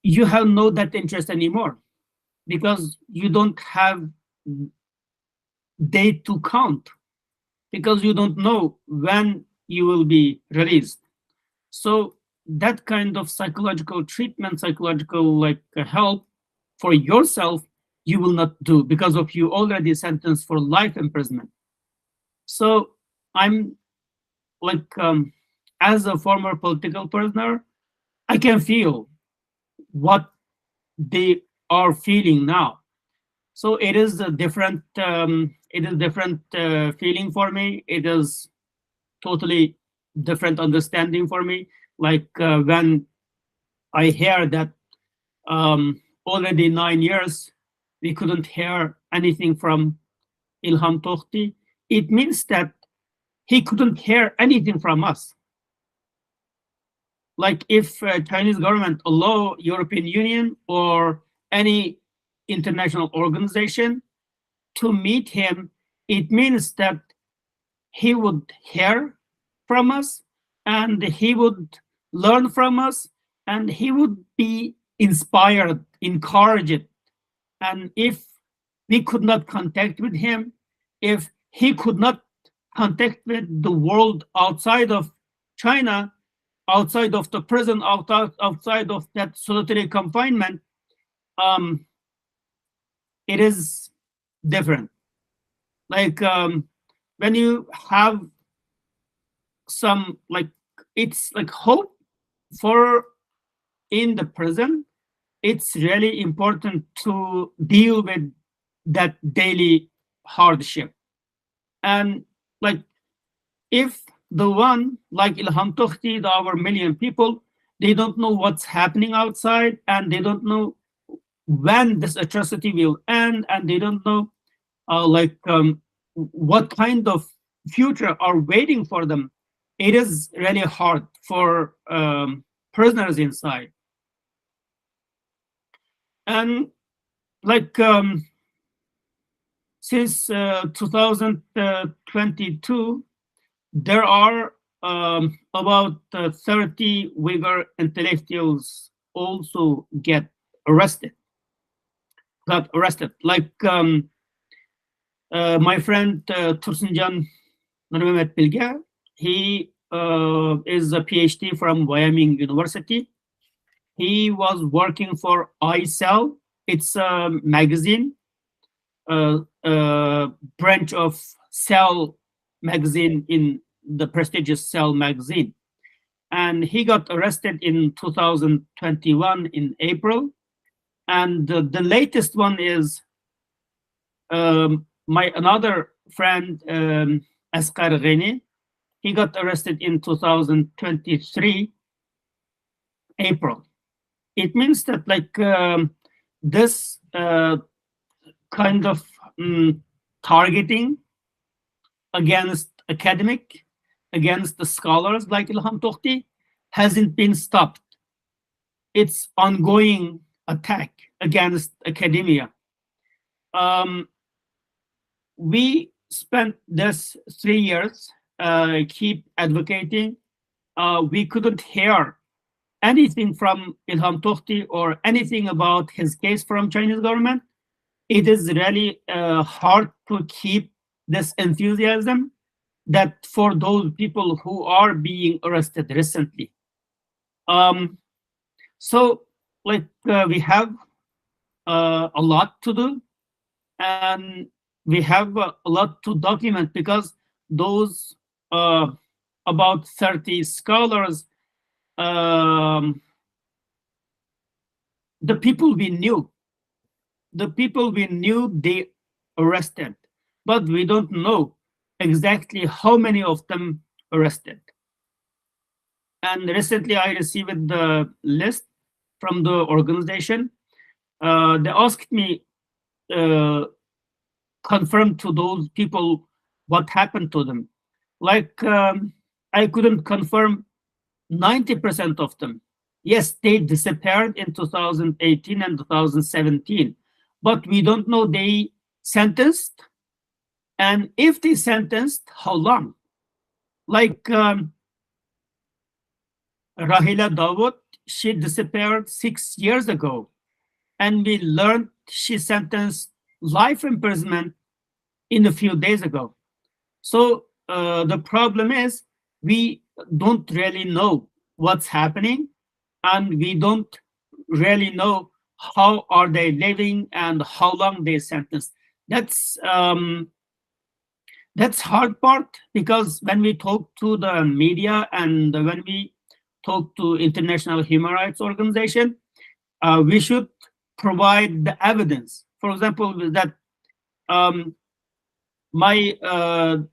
you have no that interest anymore, because you don't have date to count, because you don't know when you will be released. So that kind of psychological treatment, psychological help for yourself, you will not do, because of you already sentenced for life imprisonment. So I'm as a former political prisoner, I can feel what they are feeling now. So it is a different feeling for me. It is totally different understanding for me. When I hear that already 9 years we couldn't hear anything from Ilham Tohti, it means that he couldn't hear anything from us. Like if Chinese government allow European Union or any international organization to meet him, it means that he would hear from us, and he would learn from us, and he would be inspired, encouraged. And if we could not contact with him, if he could not contact with the world outside of China, outside of the prison, outside of that solitary confinement, it is different. When you have some it's like hope for in the prison, it's really important to deal with that daily hardship. And if the one like Ilham Tohti, our million people, they don't know what's happening outside, and they don't know when this atrocity will end, and they don't know what kind of future are waiting for them. It is really hard for prisoners inside. And since 2022, there are about 30 Uyghur intellectuals also got arrested. My friend Tursunjan Nurmehmet Bilge, he is a PhD from Wyoming University. He was working for iCell. It's a magazine, branch of Cell magazine in the prestigious Cell magazine. And he got arrested in 2021 in April. And the latest one is my another friend, Asghar Gheni. He got arrested in 2023 April. It means that this kind of targeting against academic, against the scholars like Ilham Tohti hasn't been stopped. It's ongoing attack against academia. We spent this 3 years keep advocating. We couldn't hear anything from Ilham Tohti or anything about his case from Chinese government. It is really hard to keep this enthusiasm that for those people who are being arrested recently. So we have a lot to do, and we have a lot to document, because those about 30 scholars, the people we knew they arrested, but we don't know exactly how many of them arrested. And recently I received the list from the organization. They asked me confirm to those people what happened to them. I couldn't confirm 90% of them. Yes, they disappeared in 2018 and 2017, but we don't know they sentenced, and if they sentenced, how long. Rahila Dawood, she disappeared 6 years ago, and we learned she sentenced life imprisonment in a few days ago. So the problem is we don't really know what's happening, and we don't really know how are they living and how long they sentenced. That's hard part, because when we talk to the media and when we talk to international human rights organization, we should provide the evidence. For example, that the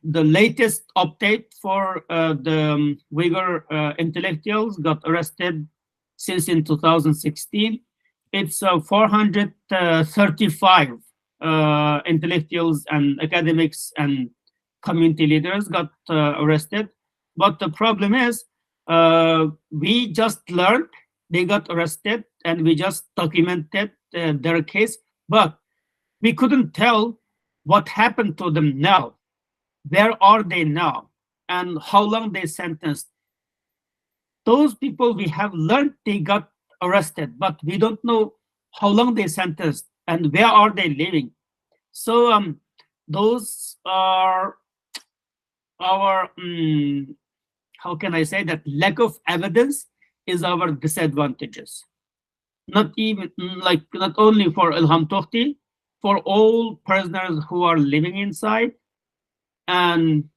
latest update for the Uyghur intellectuals got arrested since in 2016. It's 435 intellectuals and academics and community leaders got arrested. But the problem is, we just learned they got arrested and we just documented their case, but we couldn't tell what happened to them now. Where are they now? And how long they sentenced? Those people we have learned they got arrested, but we don't know how long they sentenced and where are they living. So those are our, how can I say that, lack of evidence is our disadvantages. Not even not only for Ilham Tohti, for all prisoners who are living inside. And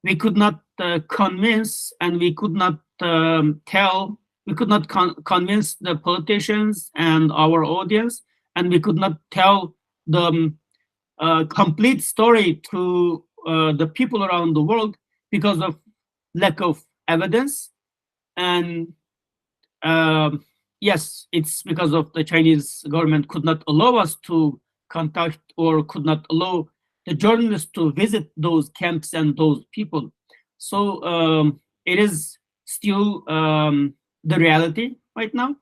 we could not convince, and we could not convince the politicians and our audience, and we could not tell the complete story to the people around the world because of lack of evidence. And yes, it's because of the Chinese government could not allow us to contact, or could not allow the journalists to visit those camps and those people. So it is still the reality right now.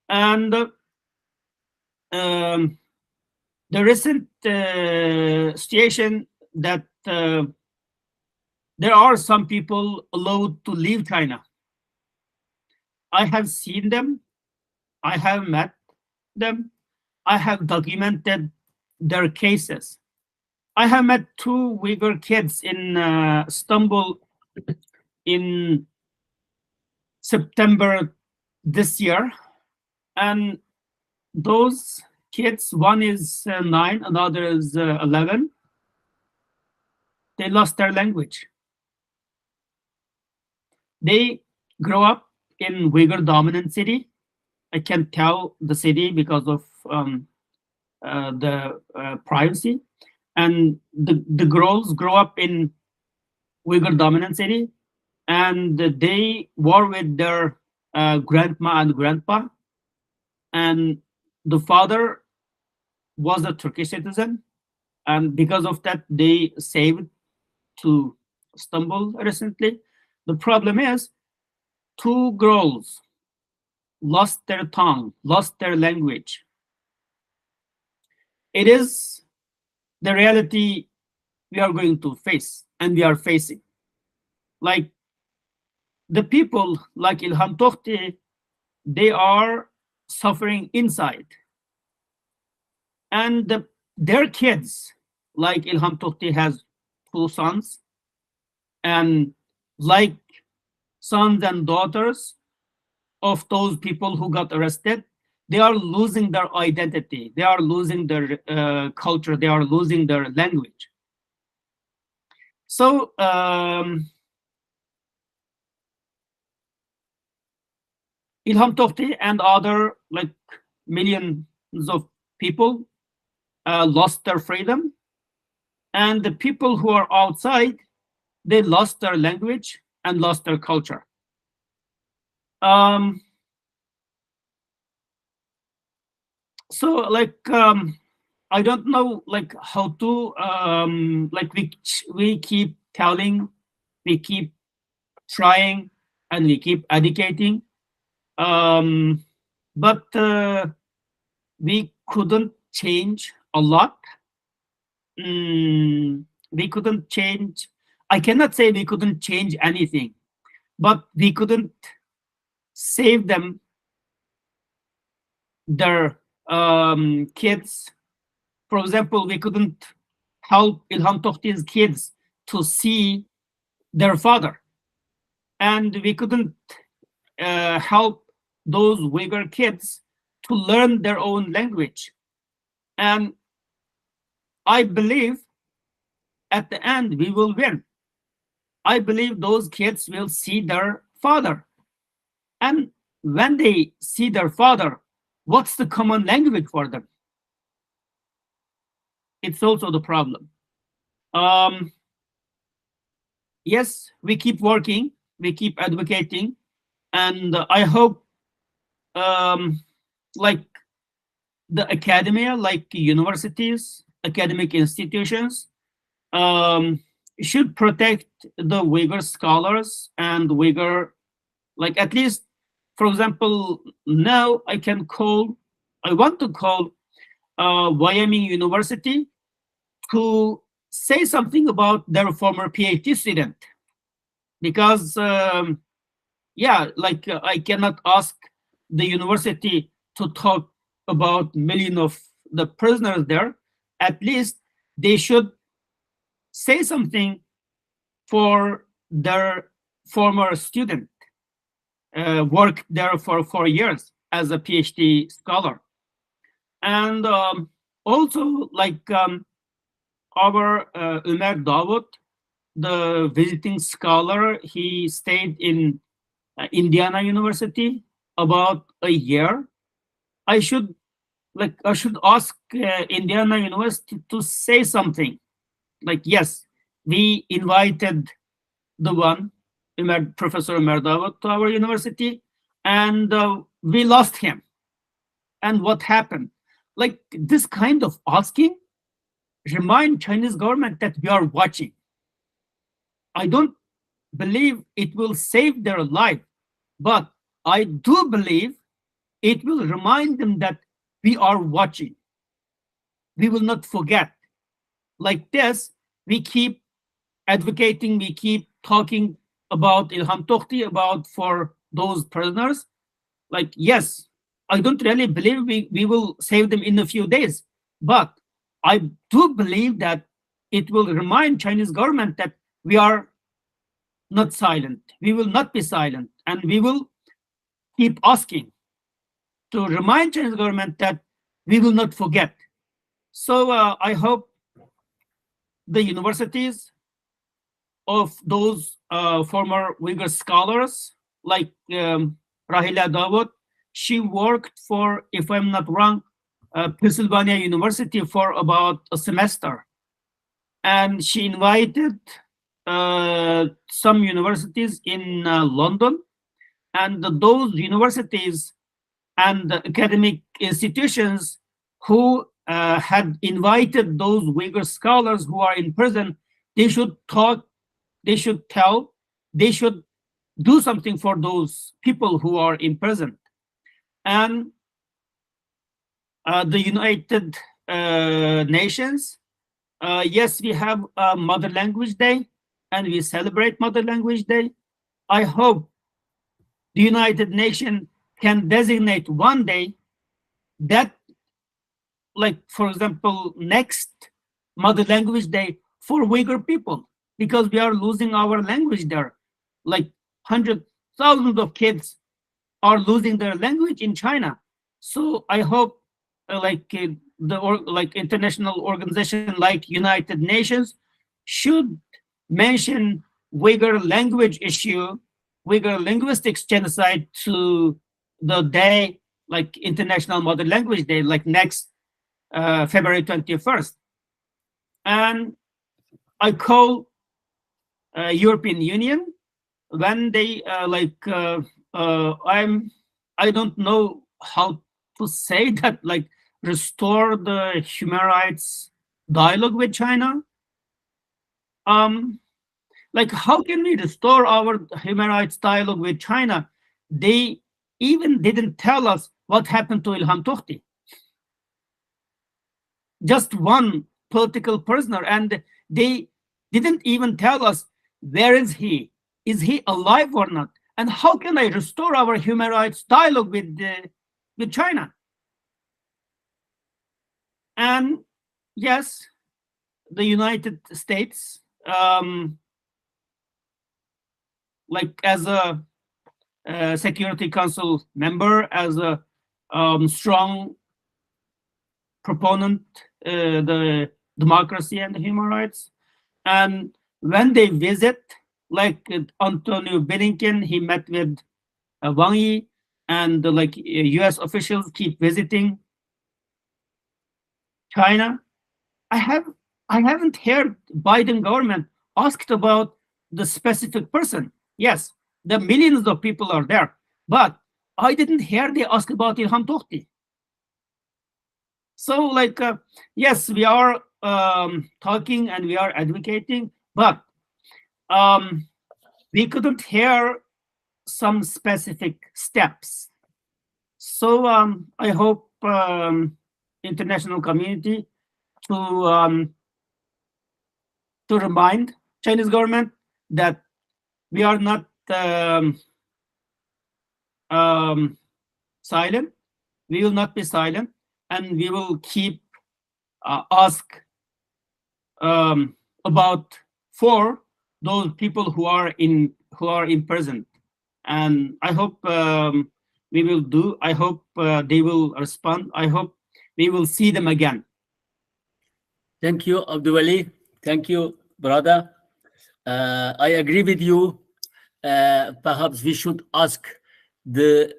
And the recent situation that there are some people allowed to leave China. I have seen them, I have met them, I have documented their cases. I have met 2 Uyghur kids in Istanbul in September this year. And those kids, one is 9, another is 11. They lost their language. They grow up in Uyghur dominant city. I can tell the city because of the privacy. And the girls grow up in Uyghur dominant city, and they were with their grandma and grandpa. And the father was a Turkish citizen, and because of that, they saved to Istanbul recently. The problem is, 2 girls lost their tongue, lost their language. It is the reality we are going to face, and we are facing. Like the people like Ilham Tohti, they are suffering inside. And their kids, like Ilham Tohti has 2 sons, and like sons and daughters of those people who got arrested, they are losing their identity, they are losing their culture, they are losing their language. So Ilham Tohti and other like millions of people lost their freedom, and the people who are outside, they lost their language and lost their culture. So like I don't know like how to like we keep telling, we keep trying, and we keep educating, but we couldn't change a lot. We couldn't change. I cannot say we couldn't change anything, but we couldn't save them, their kids. For example, we couldn't help Ilham Tohti's kids to see their father, and we couldn't help those Uyghur kids to learn their own language. And I believe at the end we will win. I believe those kids will see their father. And when they see their father, what's the common language for them? It's also the problem. Yes, we keep working, we keep advocating, and I hope like the academia, like universities, academic institutions, should protect the Uyghur scholars and Uyghur, like at least, for example, now I want to call Wyoming University to say something about their former PhD student, because yeah, like I cannot ask the university to talk about millions of the prisoners there. At least they should say something for their former student, worked there for 4 years as a PhD scholar. And also like our Ömer Davut, the visiting scholar, he stayed in Indiana University about a year. I should ask Indiana University to say something. Like, yes, we invited the one, Professor Ömer Davut, to our university, and we lost him. And what happened? Like this kind of asking remind Chinese government that we are watching. I don't believe it will save their life, but I do believe it will remind them that we are watching. We will not forget. Like this, we keep advocating, we keep talking about Ilham Tohti, about for those prisoners. Like, yes, I don't really believe we will save them in a few days, but I do believe that it will remind Chinese government that we are not silent. We will not be silent, and we will keep asking to remind Chinese government that we will not forget. So I hope the universities of those former Uyghur scholars, like Rahila Davut, she worked for, if I'm not wrong, Pennsylvania University for about a semester. And she invited some universities in London, and those universities and academic institutions who had invited those Uyghur scholars who are in prison, they should talk, they should tell, they should do something for those people who are in prison. And the United Nations, yes, we have a Mother Language Day, and we celebrate Mother Language Day. I hope the United Nations can designate one day that, like, for example, next Mother Language Day for Uyghur people, because we are losing our language there. Like hundreds, thousands of kids are losing their language in China. So I hope like international organization like United Nations should mention Uyghur language issue, Uyghur linguistics genocide to the day, like International Mother Language Day, like next February 21st. And I call European Union when they I don't know how to say that, like restore the human rights dialogue with China. Like how can we restore our human rights dialogue with China? They even didn't tell us what happened to Ilham Tohti. Just one political prisoner, and they didn't even tell us where is he alive or not. And how can I restore our human rights dialogue with China? And yes, the United States, like as a Security Council member, as a strong proponent the democracy and human rights, and when they visit, like Antonio Blinken, he met with Wang Yi, and like U.S. officials keep visiting China. I haven't heard Biden government asked about the specific person. Yes, the millions of people are there, but I didn't hear they ask about Ilham Tohti. So like, yes, we are talking and we are advocating, but we couldn't hear some specific steps. So I hope international community to remind Chinese government that we are not silent. We will not be silent, and we will keep ask about for those people who are imprisoned. And I hope we will do. I hope they will respond. I hope we will see them again. Thank you, Abdulwali. Thank you, brother. I agree with you. Perhaps we should ask the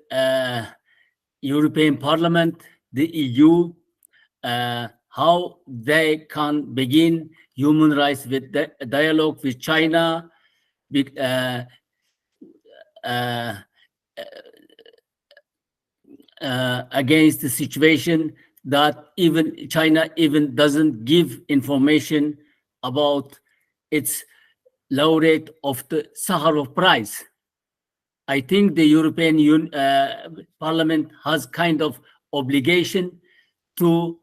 European Parliament, the EU, how they can begin human rights with dialogue with China, with, against the situation that even China even doesn't give information about its laureate of the Sakharov Prize. I think the European Parliament has kind of obligation to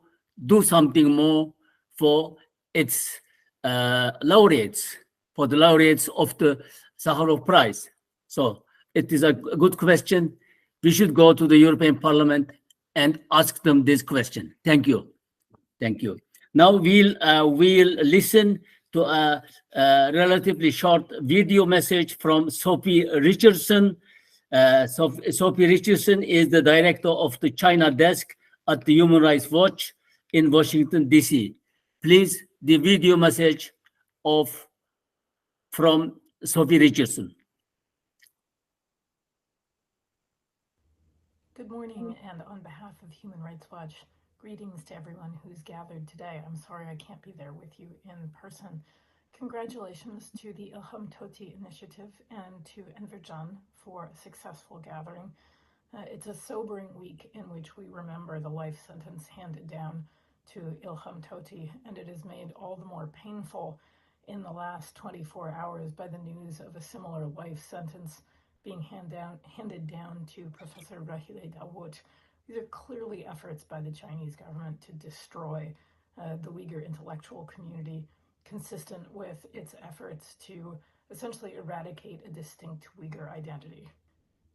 do something more for its laureates, for the laureates of the Sakharov Prize. So it is a good question. We should go to the European Parliament and ask them this question. Thank you. Thank you. Now we'll listen to a relatively short video message from Sophie Richardson. Sophie Richardson is the director of the China desk at the Human Rights Watch in Washington, D.C. Please, the video message from Sophie Richardson. Good morning, and on behalf of Human Rights Watch, greetings to everyone who's gathered today. I'm sorry I can't be there with you in person. Congratulations to the Ilham Tohti Initiative and to Enver for a successful gathering. It's a sobering week in which we remember the life sentence handed down to Ilham Tohti, and it is made all the more painful in the last 24 hours by the news of a similar life sentence being handed down to Professor Rahile Dawood. These are clearly efforts by the Chinese government to destroy the Uyghur intellectual community, consistent with its efforts to essentially eradicate a distinct Uyghur identity.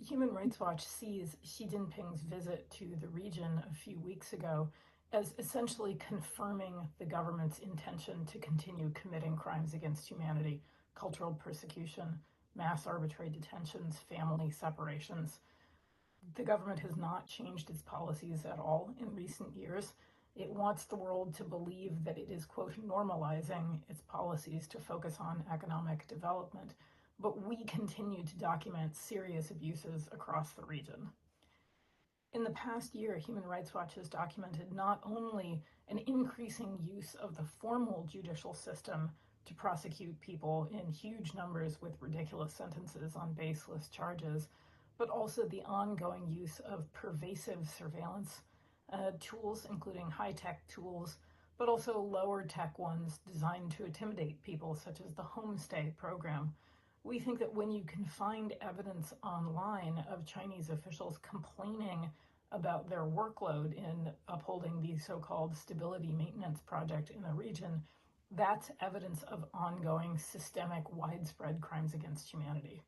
Human Rights Watch sees Xi Jinping's visit to the region a few weeks ago as essentially confirming the government's intention to continue committing crimes against humanity, cultural persecution, mass arbitrary detentions, family separations. The government has not changed its policies at all in recent years. It wants the world to believe that it is, quote, normalizing its policies to focus on economic development, but we continue to document serious abuses across the region. In the past year, Human Rights Watch has documented not only an increasing use of the formal judicial system to prosecute people in huge numbers with ridiculous sentences on baseless charges, but also the ongoing use of pervasive surveillance tools, including high-tech tools, but also lower-tech ones designed to intimidate people, such as the homestay program. We think that when you can find evidence online of Chinese officials complaining about their workload in upholding the so-called stability maintenance project in the region, that's evidence of ongoing systemic, widespread crimes against humanity.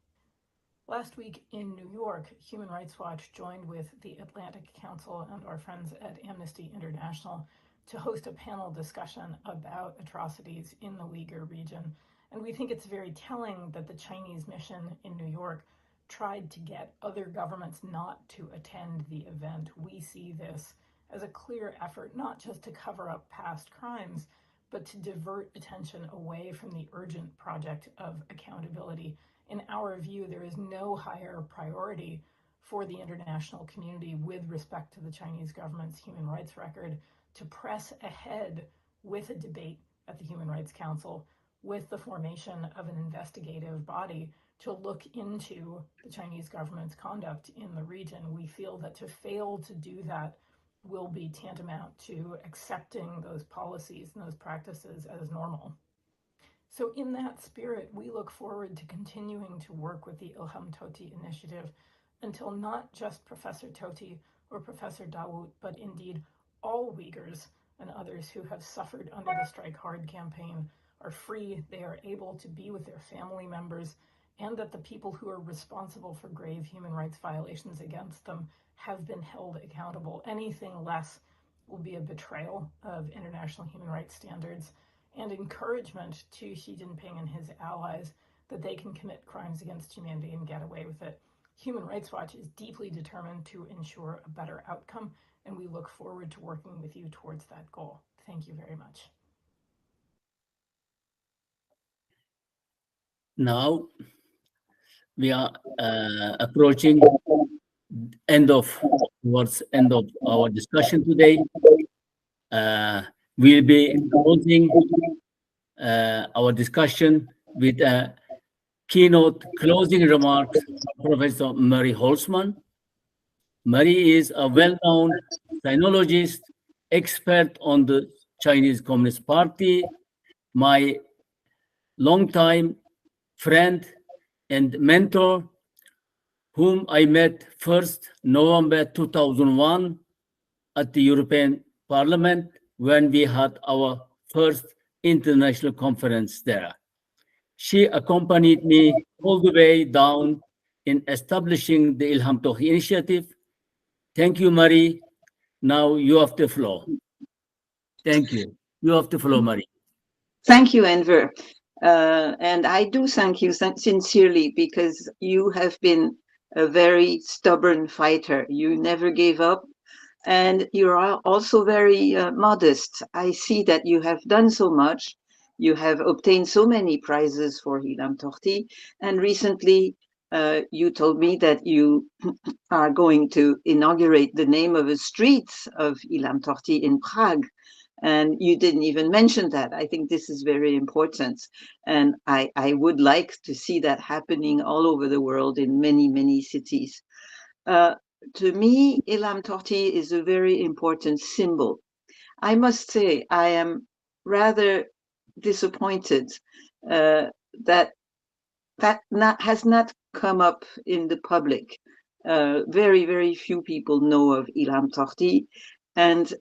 Last week in New York, Human Rights Watch joined with the Atlantic Council and our friends at Amnesty International to host a panel discussion about atrocities in the Uyghur region. And we think it's very telling that the Chinese mission in New York tried to get other governments not to attend the event. We see this as a clear effort not just to cover up past crimes, but to divert attention away from the urgent project of accountability. In our view, there is no higher priority for the international community with respect to the Chinese government's human rights record to press ahead with a debate at the Human Rights Council, with the formation of an investigative body to look into the Chinese government's conduct in the region. We feel that to fail to do that will be tantamount to accepting those policies and those practices as normal. So in that spirit, we look forward to continuing to work with the Ilham Tohti Initiative until not just Professor Tohti or Professor Dawood, but indeed all Uyghurs and others who have suffered under the Strike Hard campaign are free, they are able to be with their family members, and that the people who are responsible for grave human rights violations against them have been held accountable. Anything less will be a betrayal of international human rights standards and encouragement to Xi Jinping and his allies that they can commit crimes against humanity and get away with it. Human Rights Watch is deeply determined to ensure a better outcome, and we look forward to working with you towards that goal. Thank you very much. Now we are approaching towards end of our discussion today. We'll be closing our discussion with a keynote closing remarks from Professor Murray Holzman. Murray is a well-known sinologist, expert on the Chinese Communist Party, my longtime friend and mentor, whom I met 1st November 2001 at the European Parliament when we had our first international conference there. She accompanied me all the way down in establishing the Ilham Tohti Initiative. Thank you, Marie. Now you have the floor. Thank you. You have the floor, Marie. Thank you, Enver. And I do thank you sincerely, because you have been a very stubborn fighter. You never gave up. And you're also very modest. I see that you have done so much. You have obtained so many prizes for Ilham Tohti. And recently, you told me that you are going to inaugurate the name of a street of Ilham Tohti in Prague. And you didn't even mention that. I think this is very important. And I would like to see that happening all over the world in many, many cities. To me, Ilham Tohti is a very important symbol. I must say, I am rather disappointed that has not come up in the public. Very, very few people know of Ilham Tohti, and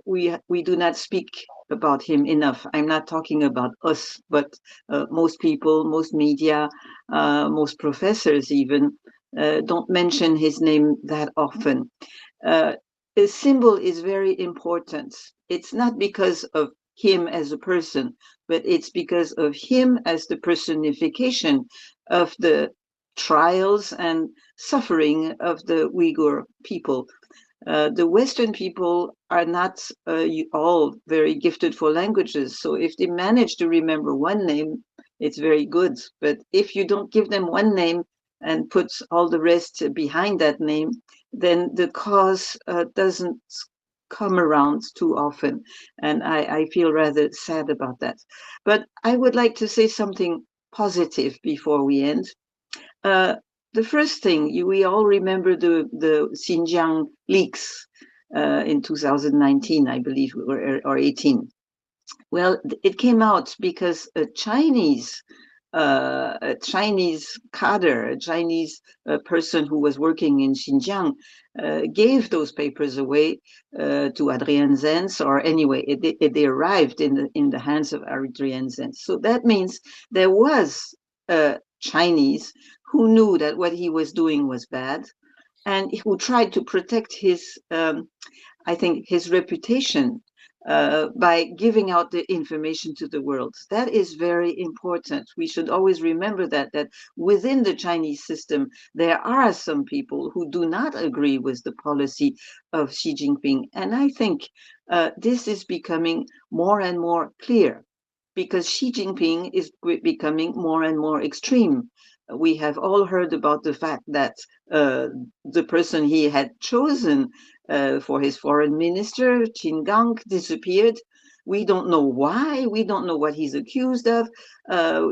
we do not speak about him enough. I'm not talking about us, but most people, most media, most professors even, don't mention his name that often. The symbol is very important. It's not because of him as a person, but it's because of him as the personification of the trials and suffering of the Uyghur people. The Western people are not all very gifted for languages. So if they manage to remember one name, it's very good. But if you don't give them one name and put all the rest behind that name, then the cause doesn't come around too often. And I feel rather sad about that. But I would like to say something positive before we end. The first thing, we all remember the Xinjiang leaks in 2019, I believe, or 18. Well, it came out because a Chinese cadre, a Chinese person who was working in Xinjiang, gave those papers away to Adrian Zenz, or anyway, they arrived in the hands of Adrian Zenz. So that means there was Chinese who knew that what he was doing was bad, and who tried to protect his, I think, his reputation by giving out the information to the world. That is very important. We should always remember that within the Chinese system, there are some people who do not agree with the policy of Xi Jinping. And I think this is becoming more and more clear because Xi Jinping is becoming more and more extreme. We have all heard about the fact that the person he had chosen for his foreign minister, Qin Gang, disappeared. We don't know why. We don't know what he's accused of.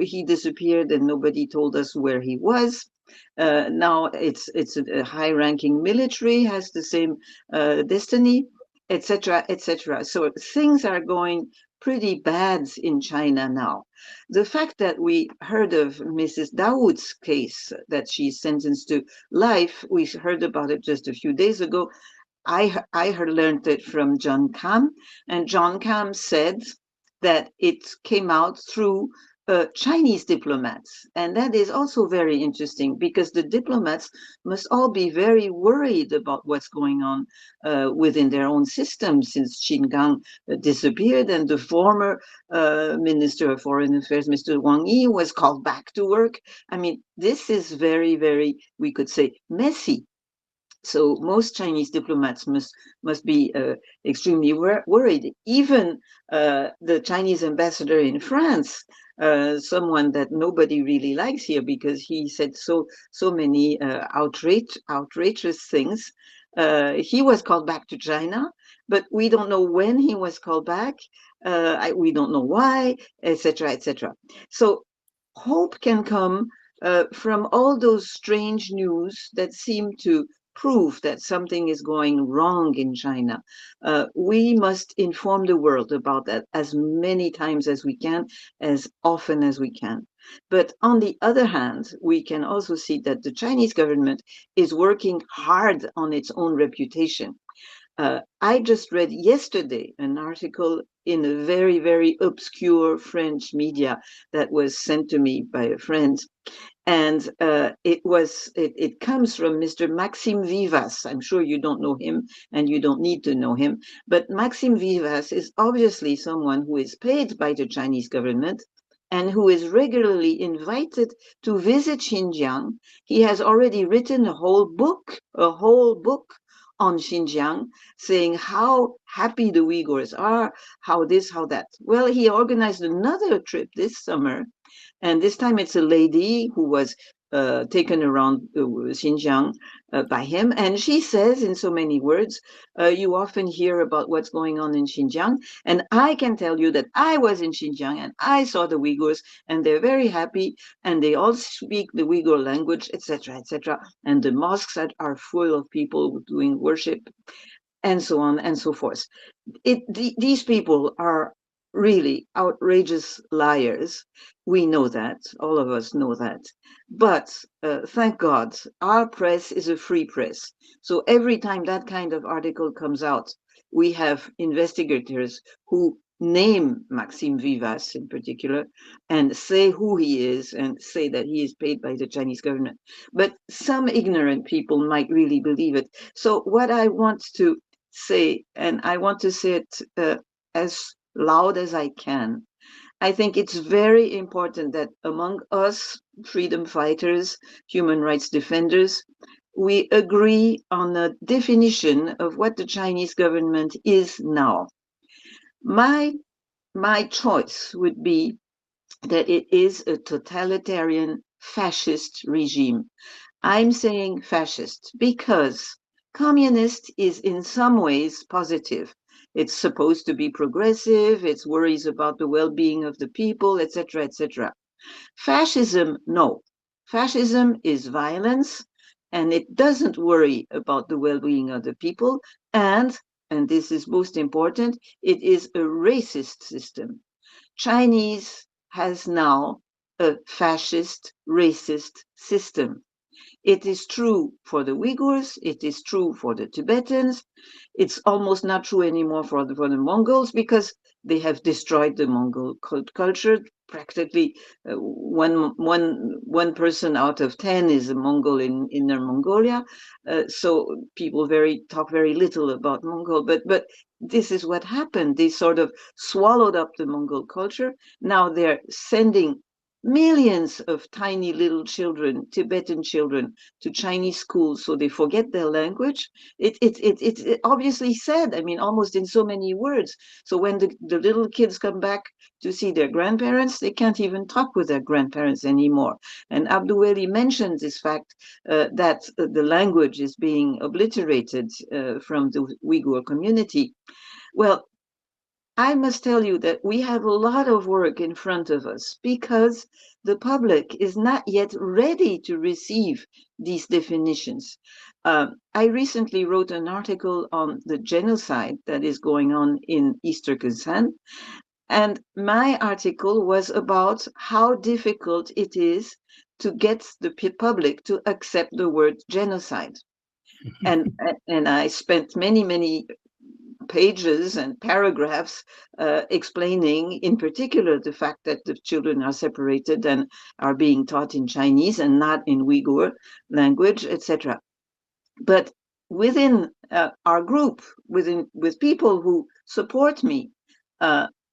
He disappeared and nobody told us where he was. Now it's a high-ranking military, has the same destiny, etc., etc. So things are going pretty bad in China now. The fact that we heard of Mrs. Dawood's case, that she's sentenced to life, we heard about it just a few days ago. I learned it from John Kam, and John Kam said that it came out through Chinese diplomats. And that is also very interesting because the diplomats must all be very worried about what's going on within their own system since Qin Gang disappeared and the former Minister of Foreign Affairs, Mr. Wang Yi, was called back to work. I mean, this is very, very, we could say, messy. So most Chinese diplomats must be extremely worried. Even the Chinese ambassador in France, someone that nobody really likes here because he said so many outrageous things. He was called back to China, but we don't know when he was called back. We don't know why, etc., etc. So hope can come from all those strange news that seem to prove that something is going wrong in China. We must inform the world about that as many times as we can, as often as we can. But on the other hand, we can also see that the Chinese government is working hard on its own reputation. I just read yesterday an article in a very, very obscure French media that was sent to me by a friend. And it comes from Mr. Maxime Vivas. I'm sure you don't know him and you don't need to know him. But Maxime Vivas is obviously someone who is paid by the Chinese government and who is regularly invited to visit Xinjiang. He has already written a whole book on Xinjiang, saying how happy the Uyghurs are, how this, how that. Well, he organized another trip this summer, and this time it's a lady who was taken around Xinjiang by him. And she says in so many words, you often hear about what's going on in Xinjiang. And I can tell you that I was in Xinjiang and I saw the Uyghurs and they're very happy and they all speak the Uyghur language, etc., etc. And the mosques are full of people doing worship and so on and so forth. These people are really outrageous liars. We know that, all of us know that. But thank God, our press is a free press. So every time that kind of article comes out, we have investigators who name Maxime Vivas in particular and say who he is and say that he is paid by the Chinese government. But some ignorant people might really believe it. So what I want to say, and I want to say it as loud as I can, I think it's very important that among us freedom fighters, human rights defenders, we agree on a definition of what the Chinese government is now. My choice would be that it is a totalitarian fascist regime. I'm saying fascist because communist is in some ways positive. It's supposed to be progressive, it worries about the well-being of the people, etc., etc. Fascism, no. Fascism is violence, and it doesn't worry about the well-being of the people, and this is most important, it is a racist system. Chinese has now a fascist, racist system. It is true for the Uyghurs, it is true for the Tibetans, it's almost not true anymore for the Mongols because they have destroyed the Mongol culture. practically one person out of 10 is a Mongol in Inner Mongolia. So people talk very little about Mongol, but this is what happened. They sort of swallowed up the Mongol culture. Now they're sending millions of tiny little children, Tibetan children, to Chinese schools, so they forget their language. It's obviously said, I mean, almost in so many words. So when the little kids come back to see their grandparents, they can't even talk with their grandparents anymore. And Abdoueli mentioned this fact that the language is being obliterated from the Uyghur community. Well, I must tell you that we have a lot of work in front of us because the public is not yet ready to receive these definitions. I recently wrote an article on the genocide that is going on in East Turkestan, and my article was about how difficult it is to get the public to accept the word genocide. And I spent many pages and paragraphs explaining in particular the fact that the children are separated and are being taught in Chinese and not in Uyghur language, etc. But within our group, with people who support me,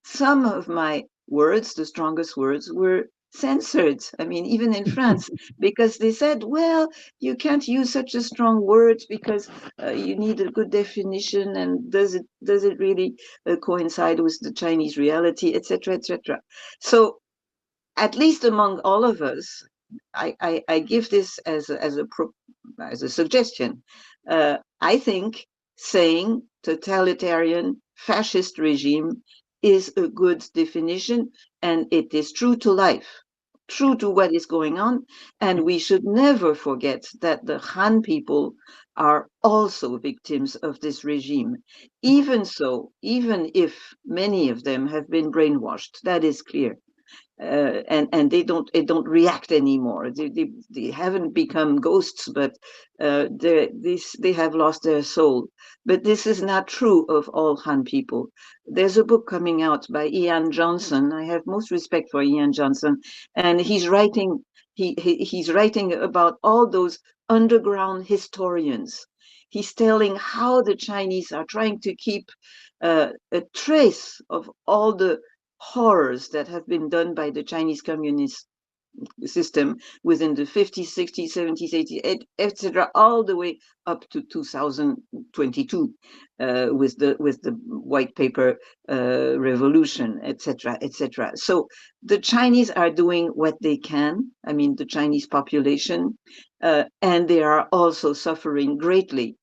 some of my words, the strongest words, were censored. I mean, even in France, because they said, well, you can't use such a strong word because you need a good definition, and does it really coincide with the Chinese reality, etc., etc. So at least among all of us, I give this as a suggestion. I think saying totalitarian fascist regime is a good definition, and it is true to life, true to what is going on. And we should never forget that the Han people are also victims of this regime. Even so, even if many of them have been brainwashed, that is clear. And they don't react anymore. They haven't become ghosts, but they have lost their soul. But this is not true of all Han people. There's a book coming out by Ian Johnson. I have most respect for Ian Johnson, and he's writing about all those underground historians. He's telling how the Chinese are trying to keep a trace of all the horrors that have been done by the Chinese communist system within the 50s, 60s, 70s, 80s, etc., all the way up to 2022 with the white paper revolution, etc., etc. So the Chinese are doing what they can. I mean, the Chinese population, and they are also suffering greatly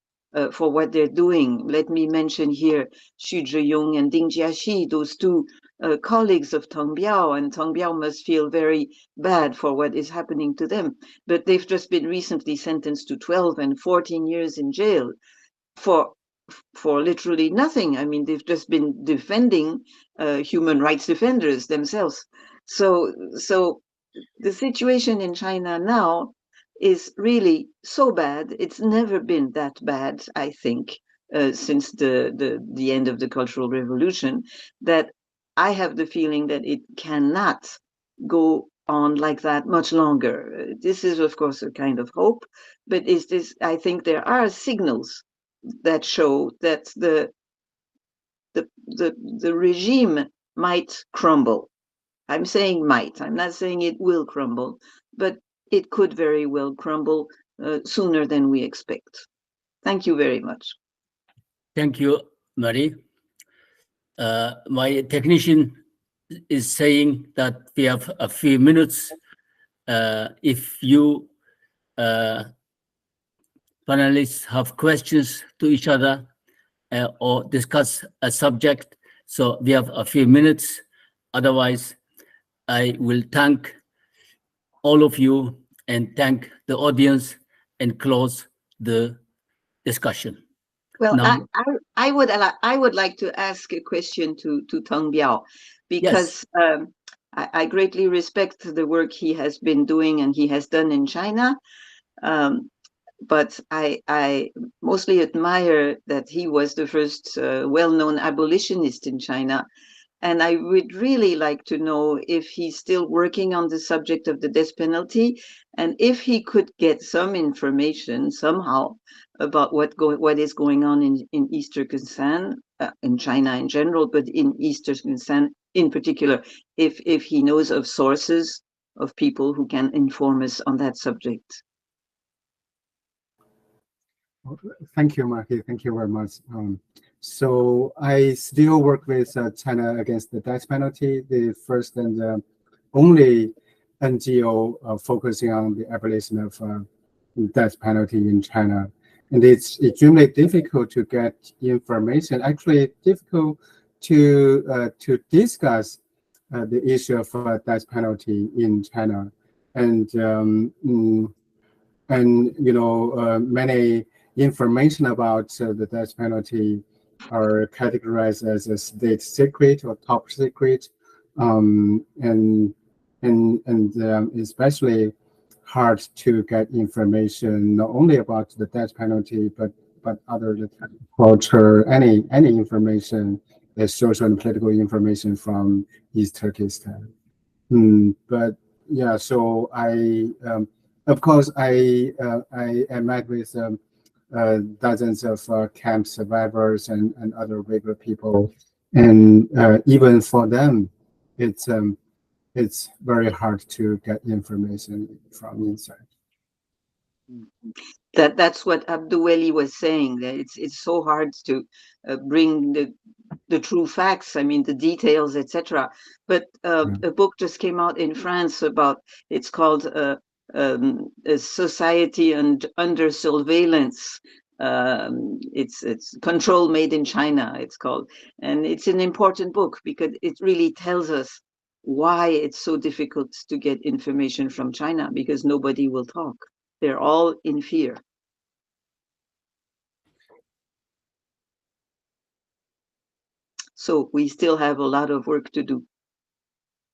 for what they're doing. Let me mention here Xu Zhiyong and Ding Jiaxi, those two colleagues of Tang Biao, and Tang Biao must feel very bad for what is happening to them. But they've just been recently sentenced to 12 and 14 years in jail for literally nothing. I mean, they've just been defending human rights defenders themselves. So the situation in China now is really so bad. It's never been that bad, I think, since the end of the Cultural Revolution, that I have the feeling that it cannot go on like that much longer. This is, of course, a kind of hope, but I think there are signals that show that the regime might crumble. I'm saying might. I'm not saying it will crumble, but it could very well crumble sooner than we expect. Thank you very much. Thank you, Marie. My technician is saying that we have a few minutes. If you panelists have questions to each other or discuss a subject, so we have a few minutes. Otherwise, I will thank all of you and thank the audience and close the discussion. Well, Now, I would like to ask a question to Tang Biao, because yes. I greatly respect the work he has been doing and he has done in China, but I mostly admire that he was the first well-known abolitionist in China, And I would really like to know if he's still working on the subject of the death penalty, and if he could get some information somehow about what is going on in East Turkestan, in China in general, but in East Turkestan in particular, if he knows of sources of people who can inform us on that subject. Thank you, Maki. Thank you very much. So I still work with China Against the Death Penalty, the first and only NGO focusing on the abolition of death penalty in China. And it's extremely difficult to get information, actually difficult to discuss the issue of death penalty in China. And many information about the death penalty are categorized as a state secret or top secret, and especially hard to get information not only about the death penalty but other culture, any information, social and political information from East Turkestan. But yeah, so of course I met with dozens of camp survivors and other Uyghur people, and even for them, it's very hard to get information from inside. That's what Abdoueli was saying, that it's so hard to bring the true facts, I mean the details, etc. But a book just came out in France about, it's called a Society Under Surveillance. It's Control Made in China, it's called, and it's an important book because it really tells us why it's so difficult to get information from China, because nobody will talk. They're all in fear. So we still have a lot of work to do.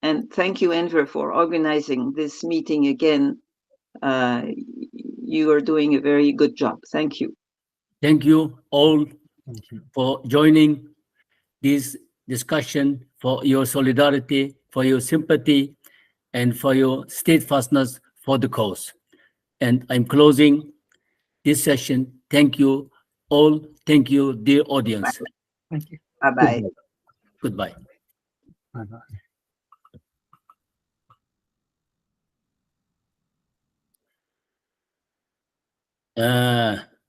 And thank you, Enver, for organizing this meeting again. You are doing a very good job. Thank you. Thank you all for joining this discussion, for your solidarity, for your sympathy, and for your steadfastness for the cause. And I'm closing this session. Thank you all. Thank you, dear audience. Thank you. Bye-bye. Goodbye. Bye-bye.